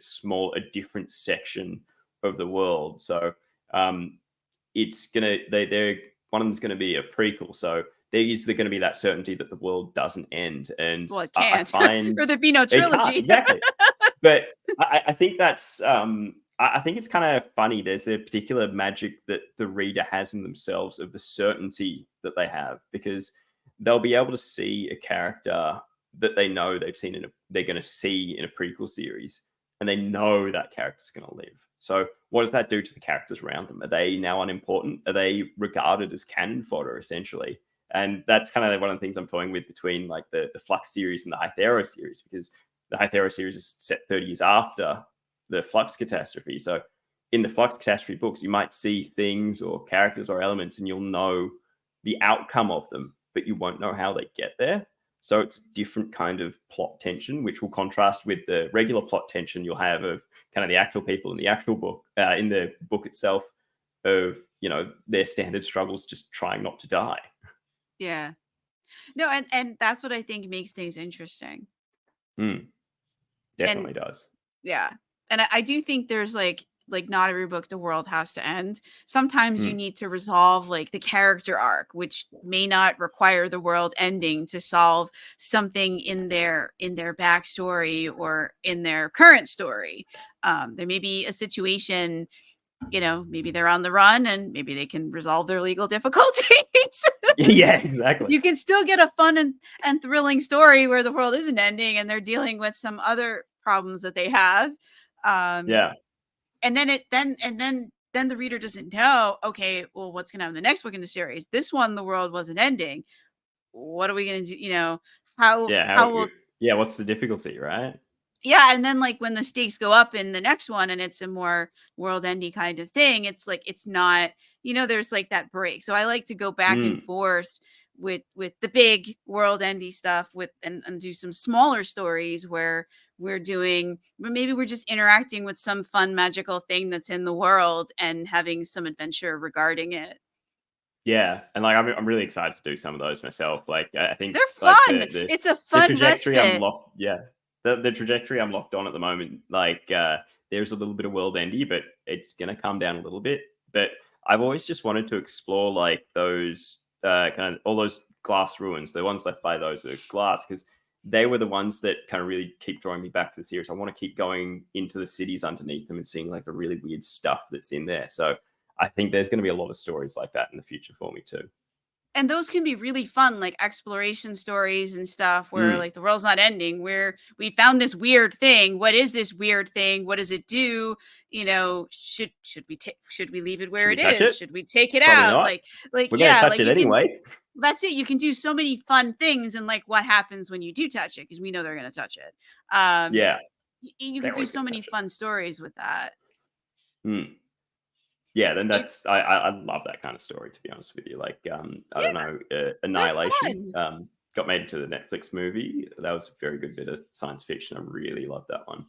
different section of the world. So um, it's gonna they're one of them's going to be a prequel. So there is going to be that certainty that the world doesn't end, and well, it I can't, find or there'd be no it can't trilogy. exactly. But I think that's I think it's kind of funny. There's a particular magic that the reader has in themselves of the certainty that they have, because they'll be able to see a character that they know they're going to see in a prequel series, and they know that character's going to live. So what does that do to the characters around them? Are they now unimportant? Are they regarded as cannon fodder essentially? And that's kind of one of the things I'm toying with between like the Flux series and the Hythero series, because the Hythero series is set 30 years after the Flux catastrophe. So in the Flux catastrophe books, you might see things or characters or elements and you'll know the outcome of them, but you won't know how they get there. So it's different kind of plot tension, which will contrast with the regular plot tension you'll have of kind of the actual people in the actual book, in the book itself, of their standard struggles just trying not to die. Yeah. No, and that's what I think makes things interesting. Mm, And definitely does. yeah. And I do think there's like not every book the world has to end. Sometimes you Mm, need to resolve like the character arc, which may not require the world ending to solve something in their backstory or in their current story. There may be a situation, maybe they're on the run and maybe they can resolve their legal difficulties. yeah, exactly. You can still get a fun and thrilling story where the world isn't ending and they're dealing with some other problems that they have. Um, Yeah. and then then the reader doesn't know, okay, well, what's going to happen in the next book in the series? This one, the world wasn't ending. What are we going to do? How Yeah, how will Yeah, what's the difficulty, right? Yeah, and then like when the stakes go up in the next one and it's a more world-ending kind of thing, it's like it's not, there's like that break. So I like to go back and Mm. forth with the big world-ending stuff with and do some smaller stories where maybe we're just interacting with some fun magical thing that's in the world and having some adventure regarding it. Yeah, and, like, I'm really excited to do some of those myself. Like, I think, They're like, fun. It's a the fun trajectory I'm respite. locked yeah. The trajectory I'm locked on at the moment, like, there's a little bit of world endy, but it's gonna come down a little bit. But I've always just wanted to explore, like, those, kind of all those glass ruins, the ones left by those are glass, because they were the ones that kind of really keep drawing me back to the series. I wanna keep going into the cities underneath them and seeing, like, the really weird stuff that's in there. So I think there's going to be a lot of stories like that in the future for me too. And those can be really fun, like exploration stories and stuff where Mm. like the world's not ending, where we found this weird thing. What is this weird thing? What does it do? Should we leave it Should where we it touch is? it? Should we take it Probably out? not. Like We're going to yeah, touch like it you can anyway. that's it. You can do so many fun things and like what happens when you do touch it because we know they're going to touch it. Um Yeah, you they're can do always so going to many touch it. fun stories with that. Mm. Yeah, then It's I love that kind of story, to be honest with you. Like, I don't yeah, know, they're Annihilation fun. got made into the Netflix movie. That was a very good bit of science fiction. I really loved that one.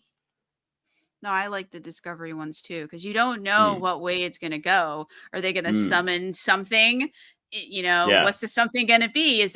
No, I like the discovery ones too, because you don't know Mm. what way it's gonna go. Are they gonna Mm. summon something? Yeah, What's the something gonna be?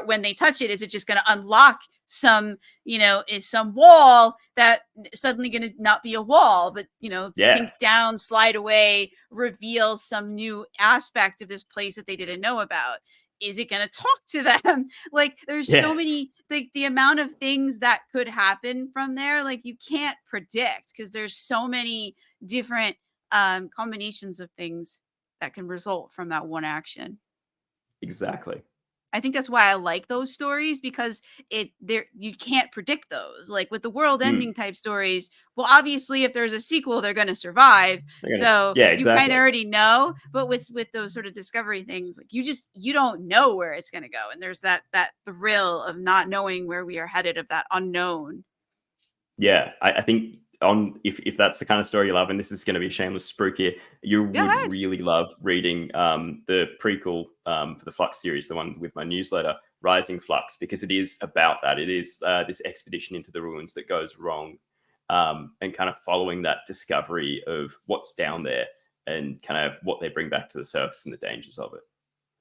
When they touch it, is it just gonna unlock is some wall that suddenly gonna not be a wall, but yeah, sink down, slide away, reveal some new aspect of this place that they didn't know about? Is it gonna talk to them? Like there's so yeah, many, like the amount of things that could happen from there, like you can't predict because there's so many different combinations of things that can result from that one action. exactly. I think that's why I like those stories because you can't predict those. Like with the world Mm. ending type stories, well obviously if there's a sequel they're going to survive. They're gonna, So yeah, you kind of exactly. already know, but with those sort of discovery things, like you don't know where it's going to go and there's that thrill of not knowing where we are headed, of that unknown. Yeah, I think on if that's the kind of story you love, and this is going to be a shameless spruik here, you Go would ahead. really love reading the prequel for the Flux series, the one with my newsletter, Rising Flux, because it is about that. It is this expedition into the ruins that goes wrong, and kind of following that discovery of what's down there and kind of what they bring back to the surface and the dangers of it.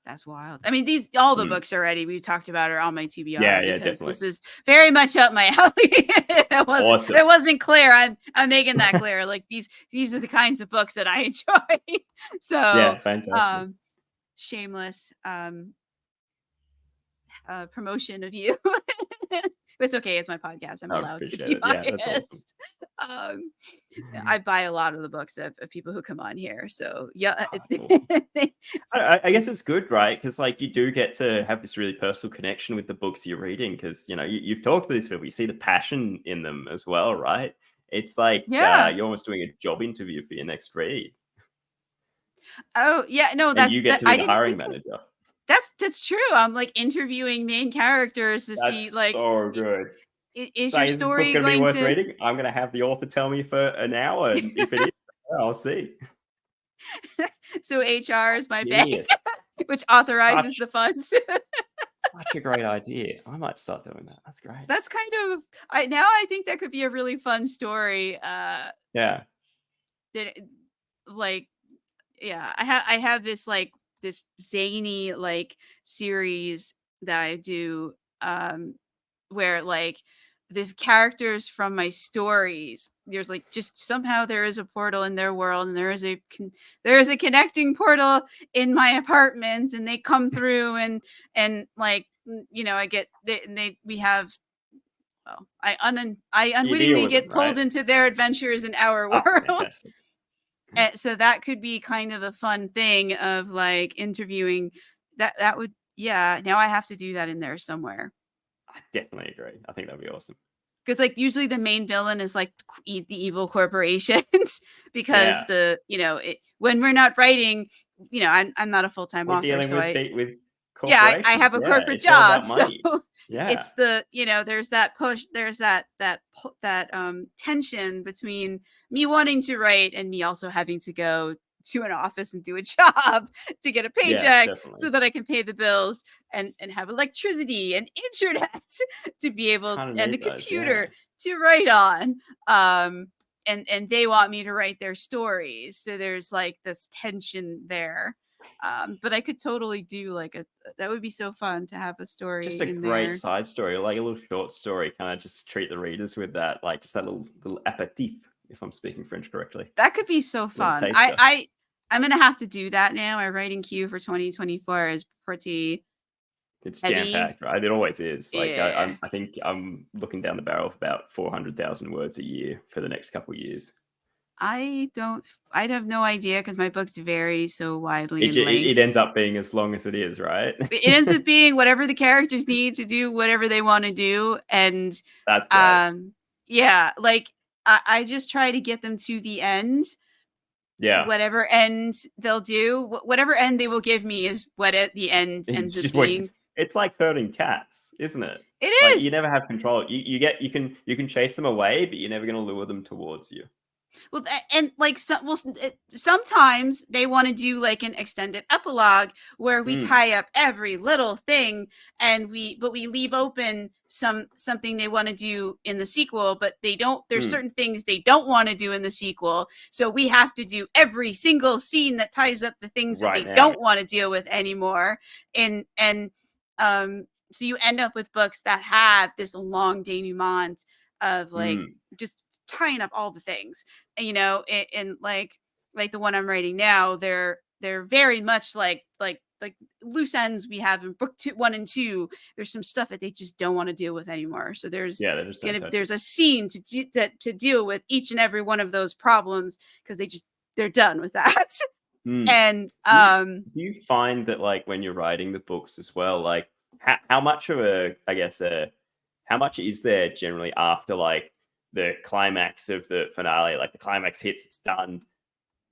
That's wild. I mean, all the Mm. books already we've talked about are on my TBR Yeah, yeah, because definitely. this is very much up my alley. Awesome. That wasn't clear. I'm making that clear. Like these are the kinds of books that I enjoy. Yeah, So, fantastic. um, shameless promotion of you. It's okay. It's my podcast. I'm I allowed to appreciate be it. Yeah, that's awesome. biased. Um, I buy a lot of the books of people who come on here. So yeah, Oh, that's awesome. I guess it's good, right? Because like you do get to have this really personal connection with the books you're reading. Because you've talked to these people, you see the passion in them as well, right? It's like yeah. you're almost doing a job interview for your next read, Oh yeah. No, and that's you get that. to be I the didn't hiring think of. manager. That's true. I'm like interviewing main characters to see That's like so good. is So your is the book story going to be going worth to reading? I'm going to have the author tell me for an hour, and if it is, I'll see. so HR is my bank, Genius. which Such authorizes the funds. such a great idea. I might start doing that. That's great. That's kind of I think that could be a really fun story. Yeah. That like yeah, I have this like this zany like series that I do where like the characters from my stories, there's like just somehow there is a portal in their world and there is a connecting portal in my apartment and they come through and like I get we have well I You deal unwittingly with them, get pulled right? into their adventures in our Ah, worlds. fantastic. And so that could be kind of a fun thing of like interviewing that would yeah, now I have to do that in there somewhere. I definitely agree. I think that'd be awesome. Because like usually the main villain is like the evil corporations because Yeah. when we're not writing, I'm not a full-time We're author, dealing so with I with Yeah, I corporations. have a Yeah, corporate it's all job, about so money. Yeah, it's the there's that push, there's that tension between me wanting to write and me also having to go to an office and do a job to get a yeah, paycheck so definitely. that I can pay the bills and have electricity and internet to be able Kind to, of and a need those. Yeah, computer to write on. And they want me to write their stories, so there's like this tension there. But I could totally do like a that would be so fun to have a just story a in great there. side story, like a little short story. Kind of just treat the readers with that, like just that little aperitif, if I'm speaking French correctly, That could be so little fun. taster. I'm gonna have to do that now. My writing queue for 2024 is pretty It's jam heavy. packed, right? It always is. Like Yeah. I think I'm looking down the barrel of about 400,000 words a year for the next couple of years. I have no idea because my books vary so widely in It lengths. ends up being as long as it is, right? It ends up being whatever the characters need to do whatever they want to do. And That's great. um yeah, like I just try to get them to the end. Yeah. Whatever end they'll do, whatever end they will give me is what the end ends It's up just what being. it's like herding cats, isn't it? It Like is. you never have control. You can chase them away, but you're never going to lure them towards you. Well, and like sometimes they want to do like an extended epilogue where we Mm, tie up every little thing, and we leave open something they want to do in the sequel, but they don't. There's mm. certain things they don't want to do in the sequel, so we have to do every single scene that ties up the things that Right they now. don't want to deal with anymore. And so you end up with books that have this long denouement of like Mm. just tying up all the things. And, and like the one I'm writing now, they're very much like loose ends we have in book 1 and 2. There's some stuff that they just don't want to deal with anymore. So Yeah, they just don't touch it. there's a scene to deal with each and every one of those problems because they're done with that. Mm. And Do you find that like when you're writing the books as well, like how much of a I guess how much is there generally after like the climax of the finale, like the climax hits, it's done,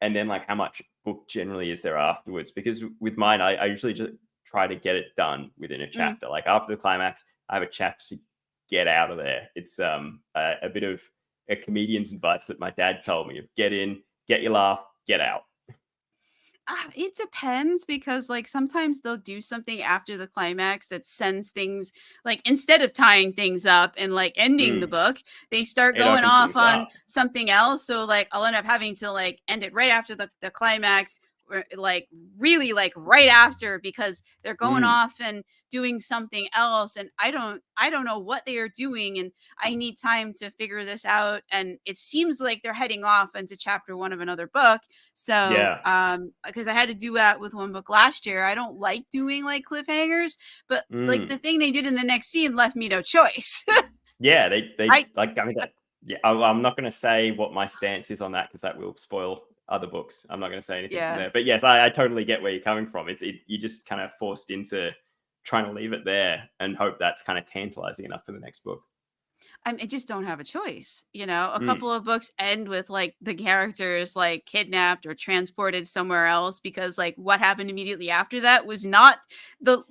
and then like how much book generally is there afterwards? Because with mine, I usually just try to get it done within a mm, chapter. Like after the climax, I have a chapter to get out of there. It's a bit of a comedian's advice that my dad told me: of get in, get your laugh, get out. It depends because like sometimes they'll do something after the climax that sends things like instead of tying things up and like ending the Mm. book, they start It going opens off things on up. something else. So like I'll end up having to like end it right after the climax or like really like right after because they're going Mm. off and doing something else and I don't know what they are doing and I need time to figure this out and it seems like they're heading off into chapter 1 of another book. So, Yeah. because I had to do that with one book last year. I don't like doing like cliffhangers, but like the Mm. thing they did in the next scene left me no choice. Yeah, they I like, I mean, that yeah, I'm not gonna say what my stance is on that because that will spoil other books. I'm not gonna say anything from yeah. there. But yes, I totally get where you're coming from. You're just kind of forced into trying to leave it there and hope that's kind of tantalizing enough for the next book. I just don't have a choice. A Mm. couple of books end with like the characters like kidnapped or transported somewhere else because like what happened immediately after that the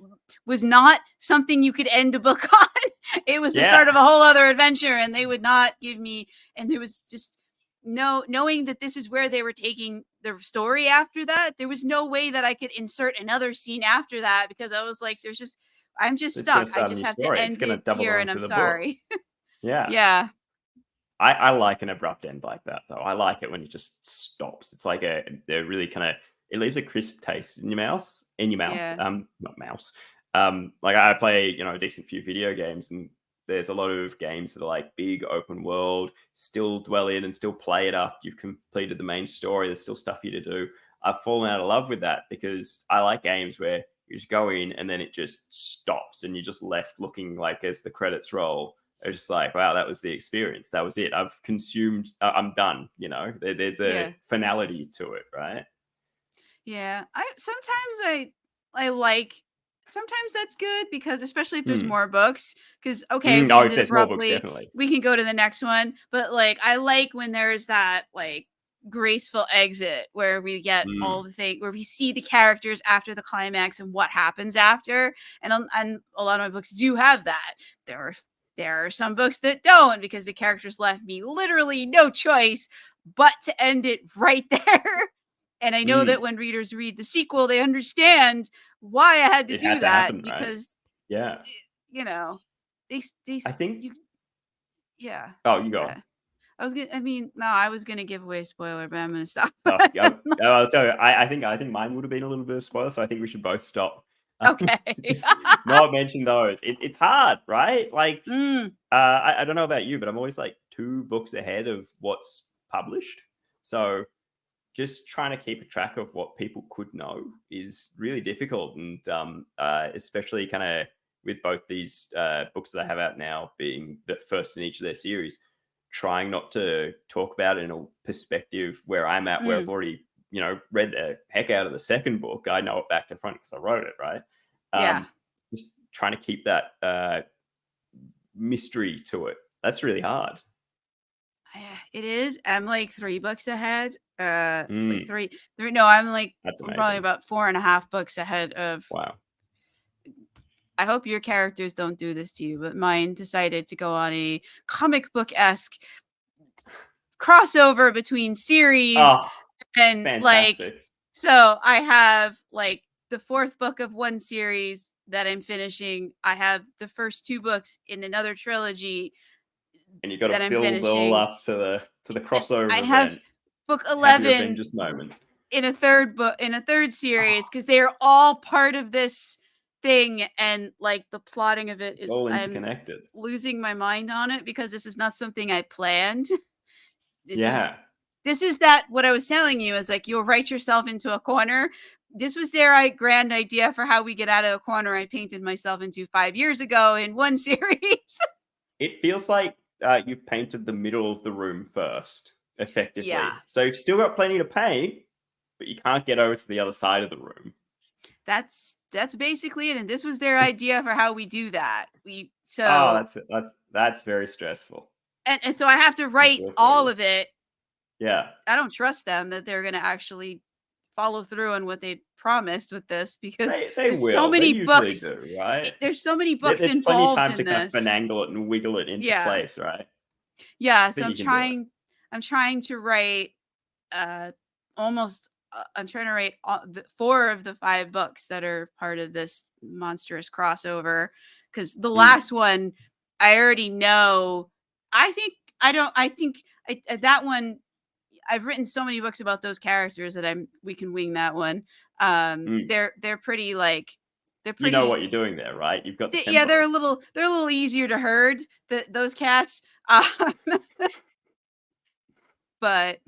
was not something you could end a book on. It was the start Yeah. of a whole other adventure, and they would not give me. And there was just no knowing that this is where they were taking the story after that. There was no way that I could insert another scene after that because I was like, I'm just It's gonna stuck. I start a just new have to story. It's end gonna it double here, on and to I'm the book. sorry. Yeah. Yeah. I like an abrupt end like that though. I like it when it just stops. It's like they're really kind of it leaves a crisp taste in your mouth. Yeah. Not mouse. Like I play, a decent few video games, and there's a lot of games that are like big open world, still dwell in and still play it after you've completed the main story. There's still stuff for you to do. I've fallen out of love with that because I like games where you just go in and then it just stops and you're just left looking like as the credits roll it's just like, wow, that was the experience. That was it. I've consumed. I'm done. There's a Yeah. finality to it, right? Yeah. I like sometimes that's good because especially if there's Hmm. more books because okay, we Oh, if ended there's more books, abruptly, definitely. we can go to the next one, but like I like when there's that like graceful exit where we get all Mm. the thing where we see the characters after the climax and what happens after. And a lot of my books do have that. There are some books that don't, because the characters left me literally no choice but to end it right there. And I know that Mm. when readers read the sequel, they understand why I had to It had do to that, happen, right? because Yeah. you know, they I think you yeah. Oh, you go. Okay. I mean, no, I was gonna give away a spoiler, but I'm gonna stop. Oh, yeah, I'll tell you, I think mine would have been a little bit of spoiler, so I think we should both stop. Okay. Just not mention those. It's hard, right? Like, Mm, I don't know about you, but I'm always like 2 books ahead of what's published. So just trying to keep a track of what people could know is really difficult, and especially kind of with both these books that I have out now being the first in each of their series, trying not to talk about it in a perspective where I'm at, where I've mm, already read the heck out of the second book. I know it back to front because I wrote it, right? yeah. Just trying to keep that mystery to it. That's really hard. Yeah, it is. I'm like 3 books ahead. Like Mm, three. No, that's I'm probably amazing. about 4.5 books ahead of. Wow. I hope your characters don't do this to you, but mine decided to go on a comic book esque crossover between series. Oh, And like, fantastic. so I have like the fourth book of one series that I'm finishing. I have the first 2 books in another trilogy And you've got to that I'm build all finishing. up to the And I crossover have event. book Have your 11 Avengers moment. in a third book, in a third Oh, series, because they're all part of this thing. And like the plotting of it it's is, all I'm interconnected. losing my mind on it because this is not something I planned. This was Yeah. this is that what I was telling you is like you'll write yourself into a corner. This was their grand idea for how we get out of a corner I painted myself into 5 years ago in one series. It feels like you've painted the middle of the room first, Yeah, effectively. So you've still got plenty to paint, but you can't get over to the other side of the room. that's basically it. And this was their idea for how we do that. Oh, So that's very stressful. and so I have to I write feel for all you. of it. Yeah. I don't trust them that they're going to actually follow through on what they promised with this, because They there's so will. They many usually books. do, right? There's so many books There's plenty of involved time in to kind of this. finagle it and wiggle it into Yeah. place, right? Yeah, I so think you can do it. I'm trying to write uh almost I'm trying to write 4 of the 5 books that are part of this monstrous crossover, cuz the Mm, last one I already know. I think I think that one, I've written so many books about those characters that we can wing that one. mm. They're pretty like they're You know what pretty you're doing there, right? You've got the yeah, tempo. they're a little easier to herd, those cats. Um, but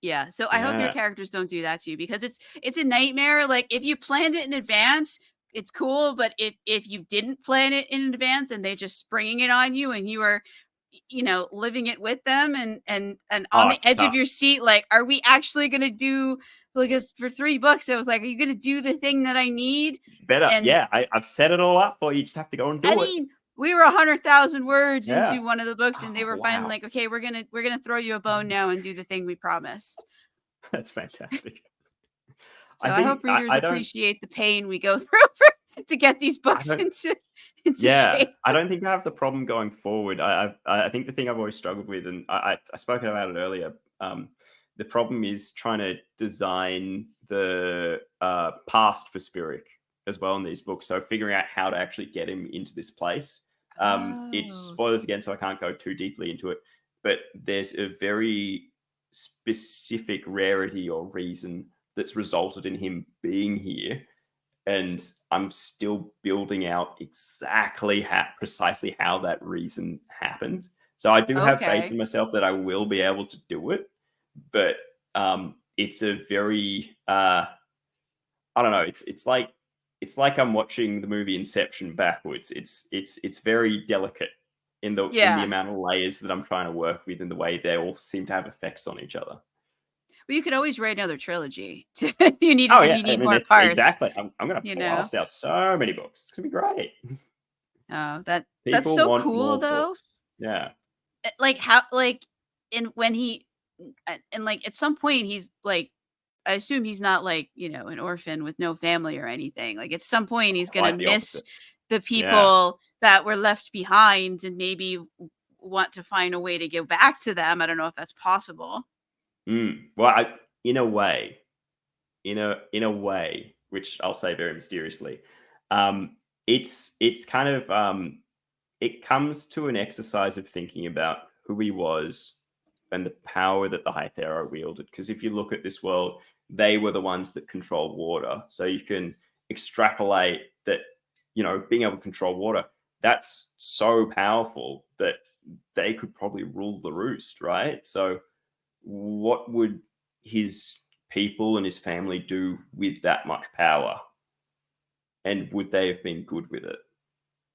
yeah, so I hope your Yeah. characters don't do that to you, because it's a nightmare. Like if you planned it in advance, it's cool, but if you didn't plan it in advance and they're just springing it on you and you are living it with them and on Oh, the it's edge of tough. your seat, like are we actually going to do, like for 3 books I was like, are you going to do the thing that I need? Better. And Yeah, I've set it all up for you. You just have to go and I do it. mean, we were 100,000 words Yeah. into one of the books and they Oh, were finally wow. like, okay, we're going to throw you a bone now and do the thing we promised. That's fantastic. So I I hope think readers I don't appreciate the pain we go through to get these I books don't into yeah, shape. I don't think I have the problem going forward. I think the thing I've always struggled with, and I spoke about it earlier. The problem is trying to design the past for Spiric as well in these books. So figuring out how to actually get him into this place. It's Oh, spoilers again, so I can't go too deeply into it. But there's a very specific rarity or reason that's resulted in him being here, and I'm still building out exactly precisely how that reason happened. So I do have faith okay. in myself that I will be able to do it, but it's a very I don't know. It's like I'm watching the movie Inception backwards. It's very delicate in the Yeah. amount of layers that I'm trying to work with and the way they all seem to have effects on each other. Well, you could always write another trilogy Oh if yeah, you I need mean more it's parts, exactly. I'm gonna you know. blast out so many books. It's gonna be great. Oh, that's People so want cool more though. books. Yeah. Like how like in when he and like at some point he's like, I assume he's not like, an orphan with no family or anything. Like at some point he's going to Quite the miss opposite. the Yeah. people that were left behind and maybe want to find a way to go back to them. I don't know if that's possible. Well, in a way, in a way, which I'll say very mysteriously, it's kind of it comes to an exercise of thinking about who he was and the power that the Hytharo wielded. Because if you look at this world, they were the ones that control water. So you can extrapolate that, being able to control water, that's so powerful that they could probably rule the roost, right? So what would his people and his family do with that much power? And would they have been good with it?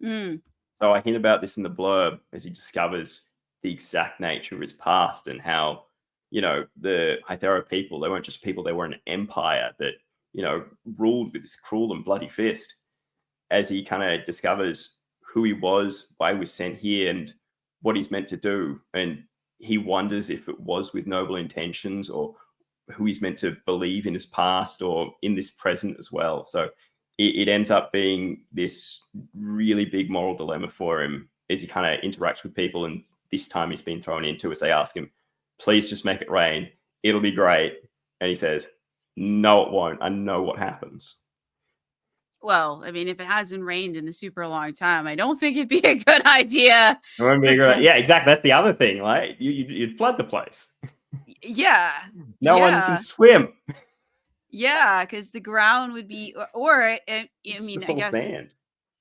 Mm. So I hint about this in the blurb as he discovers the exact nature of his past and how, the Hytharo people, they weren't just people, they were an empire that, ruled with this cruel and bloody fist. As he kind of discovers who he was, why he was sent here, and what he's meant to do. And he wonders if it was with noble intentions or who he's meant to believe in his past or in this present as well. So it ends up being this really big moral dilemma for him as he kind of interacts with people. And this time he's been thrown into as they ask him, please just make it rain. It'll be great. And he says, no, it won't. I know what happens. Well, I mean, if it hasn't rained in a super long time, I don't think it'd be a good idea. Yeah, exactly. That's the other thing, right? You'd flood the place. Yeah. No one can swim. Yeah, because the ground would be, I mean, just I all guess. sand.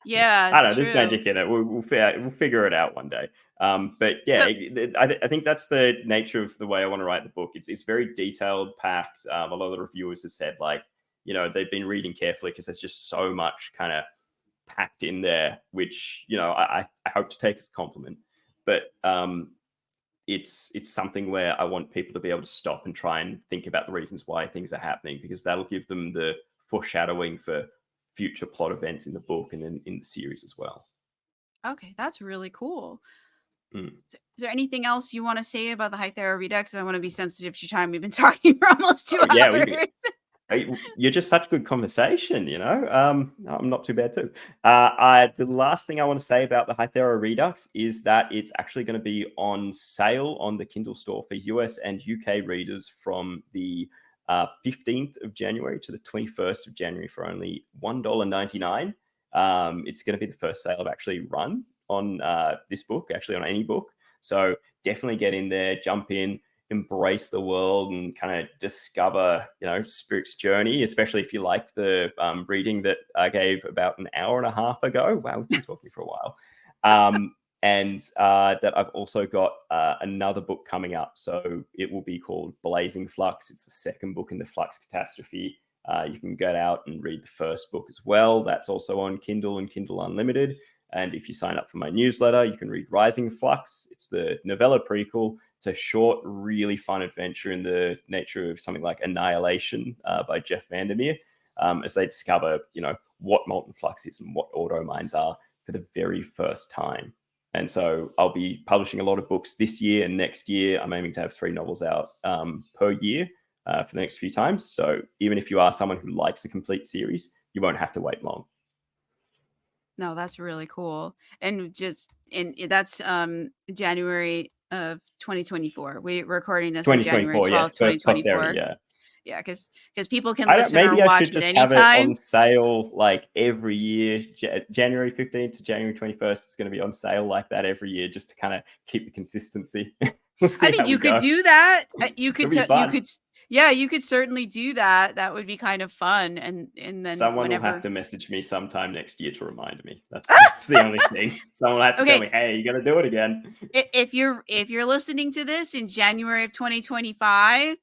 Yeah, I it's don't know. There's true. magic in it. We'll figure it out one day. But yeah, So, I think that's the nature of the way I want to write the book. It's very detailed, packed. A lot of the reviewers have said like, they've been reading carefully because there's just so much kind of packed in there, which I hope to take as a compliment. But it's something where I want people to be able to stop and try and think about the reasons why things are happening, because that'll give them the foreshadowing for future plot events in the book and then in the series as well. okay, that's really cool. Mm. Is there anything else you want to say about the Hytharo Redux? I want to be sensitive to your time. We've been talking for almost 2 Yeah, hours. you're just such good conversation, I'm not too bad too. The last thing I want to say about the Hytharo Redux is that it's actually going to be on sale on the Kindle store for US and UK readers from the 15th of January to the 21st of January for only $1.99. It's going to be the first sale I've actually run on this book, actually on any book. So definitely get in there, jump in, embrace the world and kind of discover, Spiric's journey, especially if you liked the reading that I gave about an hour and a half ago. Wow, we've been talking for a while. And that I've also got another book coming up. So it will be called Blazing Flux. It's the second book in the Flux Catastrophe. You can get out and read the first book as well. That's also on Kindle and Kindle Unlimited. And if you sign up for my newsletter, you can read Rising Flux. It's the novella prequel. It's a short, really fun adventure in the nature of something like Annihilation by Jeff Vandermeer, as they discover, what molten flux is and what automines are for the very first time. And so I'll be publishing a lot of books this year and next year. I'm aiming to have 3 novels out per year for the next few times. So even if you are someone who likes a complete series, you won't have to wait long. No, that's really cool. And that's January of 2024. We're recording this on January 2024, 12th, yes, for posterity, 2024. yeah. Yeah, because people can listen or Maybe I watch should it just have it on anytime. sale like every year. January 15th to January 21st, it's going to be on sale like that every year, just to kind of keep the consistency. We'll see I mean, how we you could go. do that. You could It'll be fun. you could yeah, you could certainly do that. That would be kind of fun. And then Someone will have to message me sometime next year to remind me. That's the only thing. Someone will have to tell me, hey, you got to do it again. If you're listening to this in January of 2025,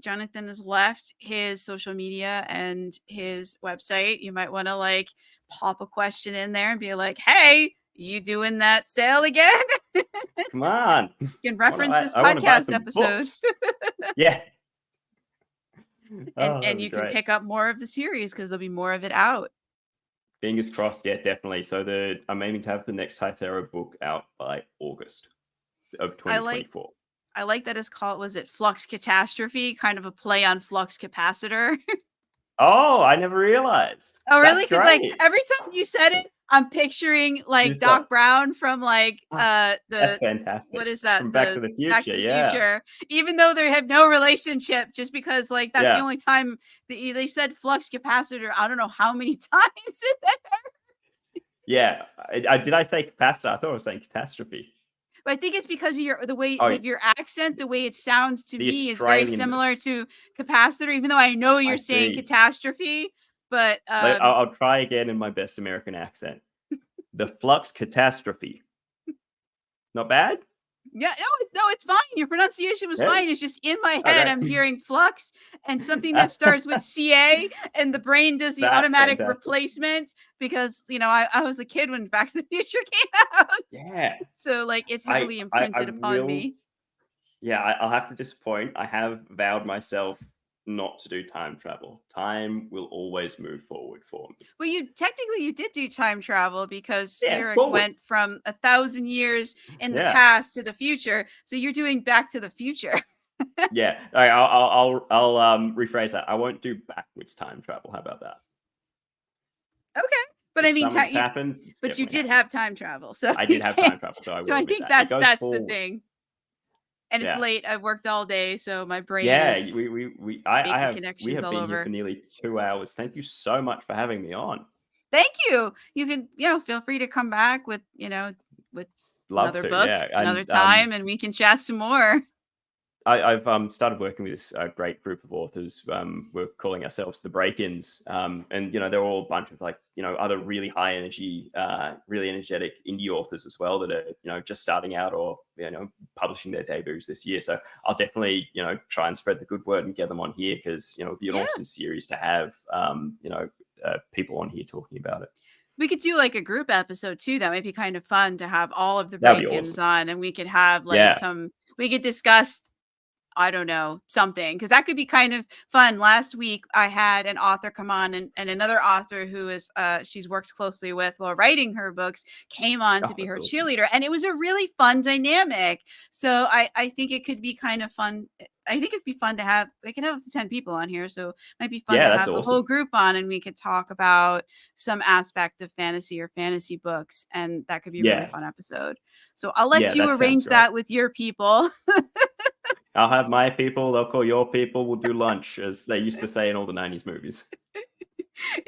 Jonathan has left his social media and his website. You might want to like pop a question in there and be like, hey, you doing that sale again? Come on. You can reference this I want to buy podcast some episode. books. Yeah. and you can great. pick up more of the series because there'll be more of it out. Fingers crossed. Yeah, definitely. So I'm aiming to have the next Hytharo book out by August of 2024. I like that it's called, was it Flux Catastrophe? Kind of a play on flux capacitor. Oh, I never realized. Oh, really? That's Because like great. every time you said it, I'm picturing like Just like, Doc Brown from like that's the fantastic. what is that? From Back to The the Back Future, to the yeah. Future. Even though they have no relationship, just because like that's the Yeah. only time they said flux capacitor. I don't know how many times in there. Yeah. Did I say capacitor? I thought I was saying catastrophe. But I think it's because of the way Oh, of your accent, the way it sounds to the me is very Australianness. similar to capacitor, even though I know I you're saying see. catastrophe. But I'll try again in my best American accent. The flux catastrophe. Not bad? yeah, no, it's fine. Your pronunciation was Yeah. fine. It's just in my head, Okay. I'm hearing flux and something that starts with CA, and the brain does the That's automatic fantastic. replacement because I was a kid when Back to the Future came out, Yeah. so like it's I heavily I imprinted upon will me. yeah, I'll have to disappoint. I have vowed myself not to do time travel. Time will always move forward for me. Well, you did do time travel because Yeah, Spiric forward. went from 1,000 years in the Yeah. past to the future, so you're doing Back to the Future. Yeah. All right, I'll rephrase that. I won't do backwards time travel. How about that? Okay, but I If mean, something's happened, it's but you definitely did happened. have time travel, so I you did have can't. time travel, so I So will I admit think that. It goes that's the forward. thing. And it's Yeah. late. I've worked all day, so my brain Yeah, is making we connections have all been here for over. nearly 2 hours. Thank you so much for having me on. Thank you. You can, feel free to come back with, with Love another to, book yeah. another And time, and we can chat some more. I've started working with this great group of authors. We're calling ourselves the Break-ins, and they're all a bunch of other really high energy, really energetic indie authors as well that are just starting out or publishing their debuts this year. So I'll definitely try and spread the good word and get them on here because it'd be an Yeah. awesome series to have people on here talking about it. We could do like a group episode too. That might be kind of fun to have all of the That'd be break-ins awesome. on, and we could have like Yeah, we could discuss, I don't know, something, because that could be kind of fun. Last week, I had an author come on, and another author who is she's worked closely with while writing her books came on to oh, be that's her awesome. cheerleader, and it was a really fun dynamic. So I think it could be kind of fun. I think it'd be fun to have. We can have up to 10 people on here, so it might be fun Yeah, to that's have the whole awesome. group on, and we could talk about some aspect of fantasy or fantasy books, and that could be a really Yeah, fun episode. So I'll let yeah, you that sounds arrange great. that with your people. I'll have my people, they'll call your people, we'll do lunch, as they used to say in all the 90s movies.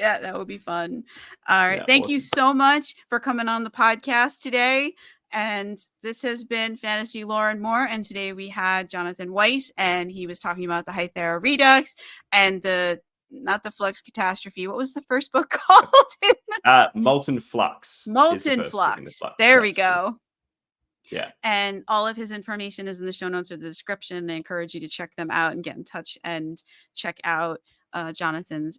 Yeah, that would be fun. All right. Yeah, Thank you awesome. so much for coming on the podcast today. And this has been Fantasy Lore and More. And today we had Jonathan Weiss, and he was talking about the Hytharo Redux and not the Flux Catastrophe. What was the first book called? Molten Flux is the Molten first book in the Flux. Flux There we catastrophe. go. Yeah. And all of his information is in the show notes or the description. I encourage you to check them out and get in touch and check out Jonathan's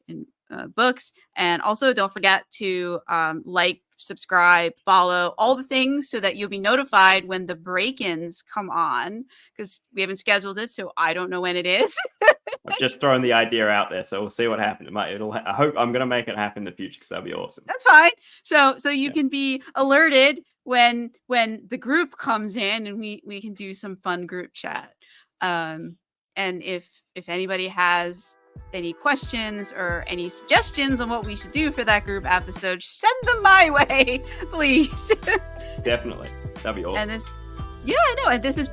books. And also, don't forget to like, subscribe, follow, all the things so that you'll be notified when the break-ins come on, because we haven't scheduled it, so I don't know when it is. I've just thrown the idea out there, so we'll see what happens. I hope I'm going to make it happen in the future because that'll be awesome. That's fine. So you can be alerted when the group comes in, and we can do some fun group chat. And if anybody has any questions or any suggestions on what we should do for that group episode, send them my way, please. Definitely. That'd be awesome. And I know. And this has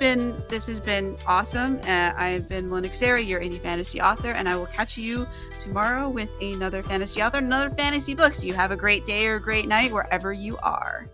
been awesome. I've been Melinda Kucsera, your indie fantasy author, and I will catch you tomorrow with another fantasy author, another fantasy book. So you have a great day or a great night wherever you are.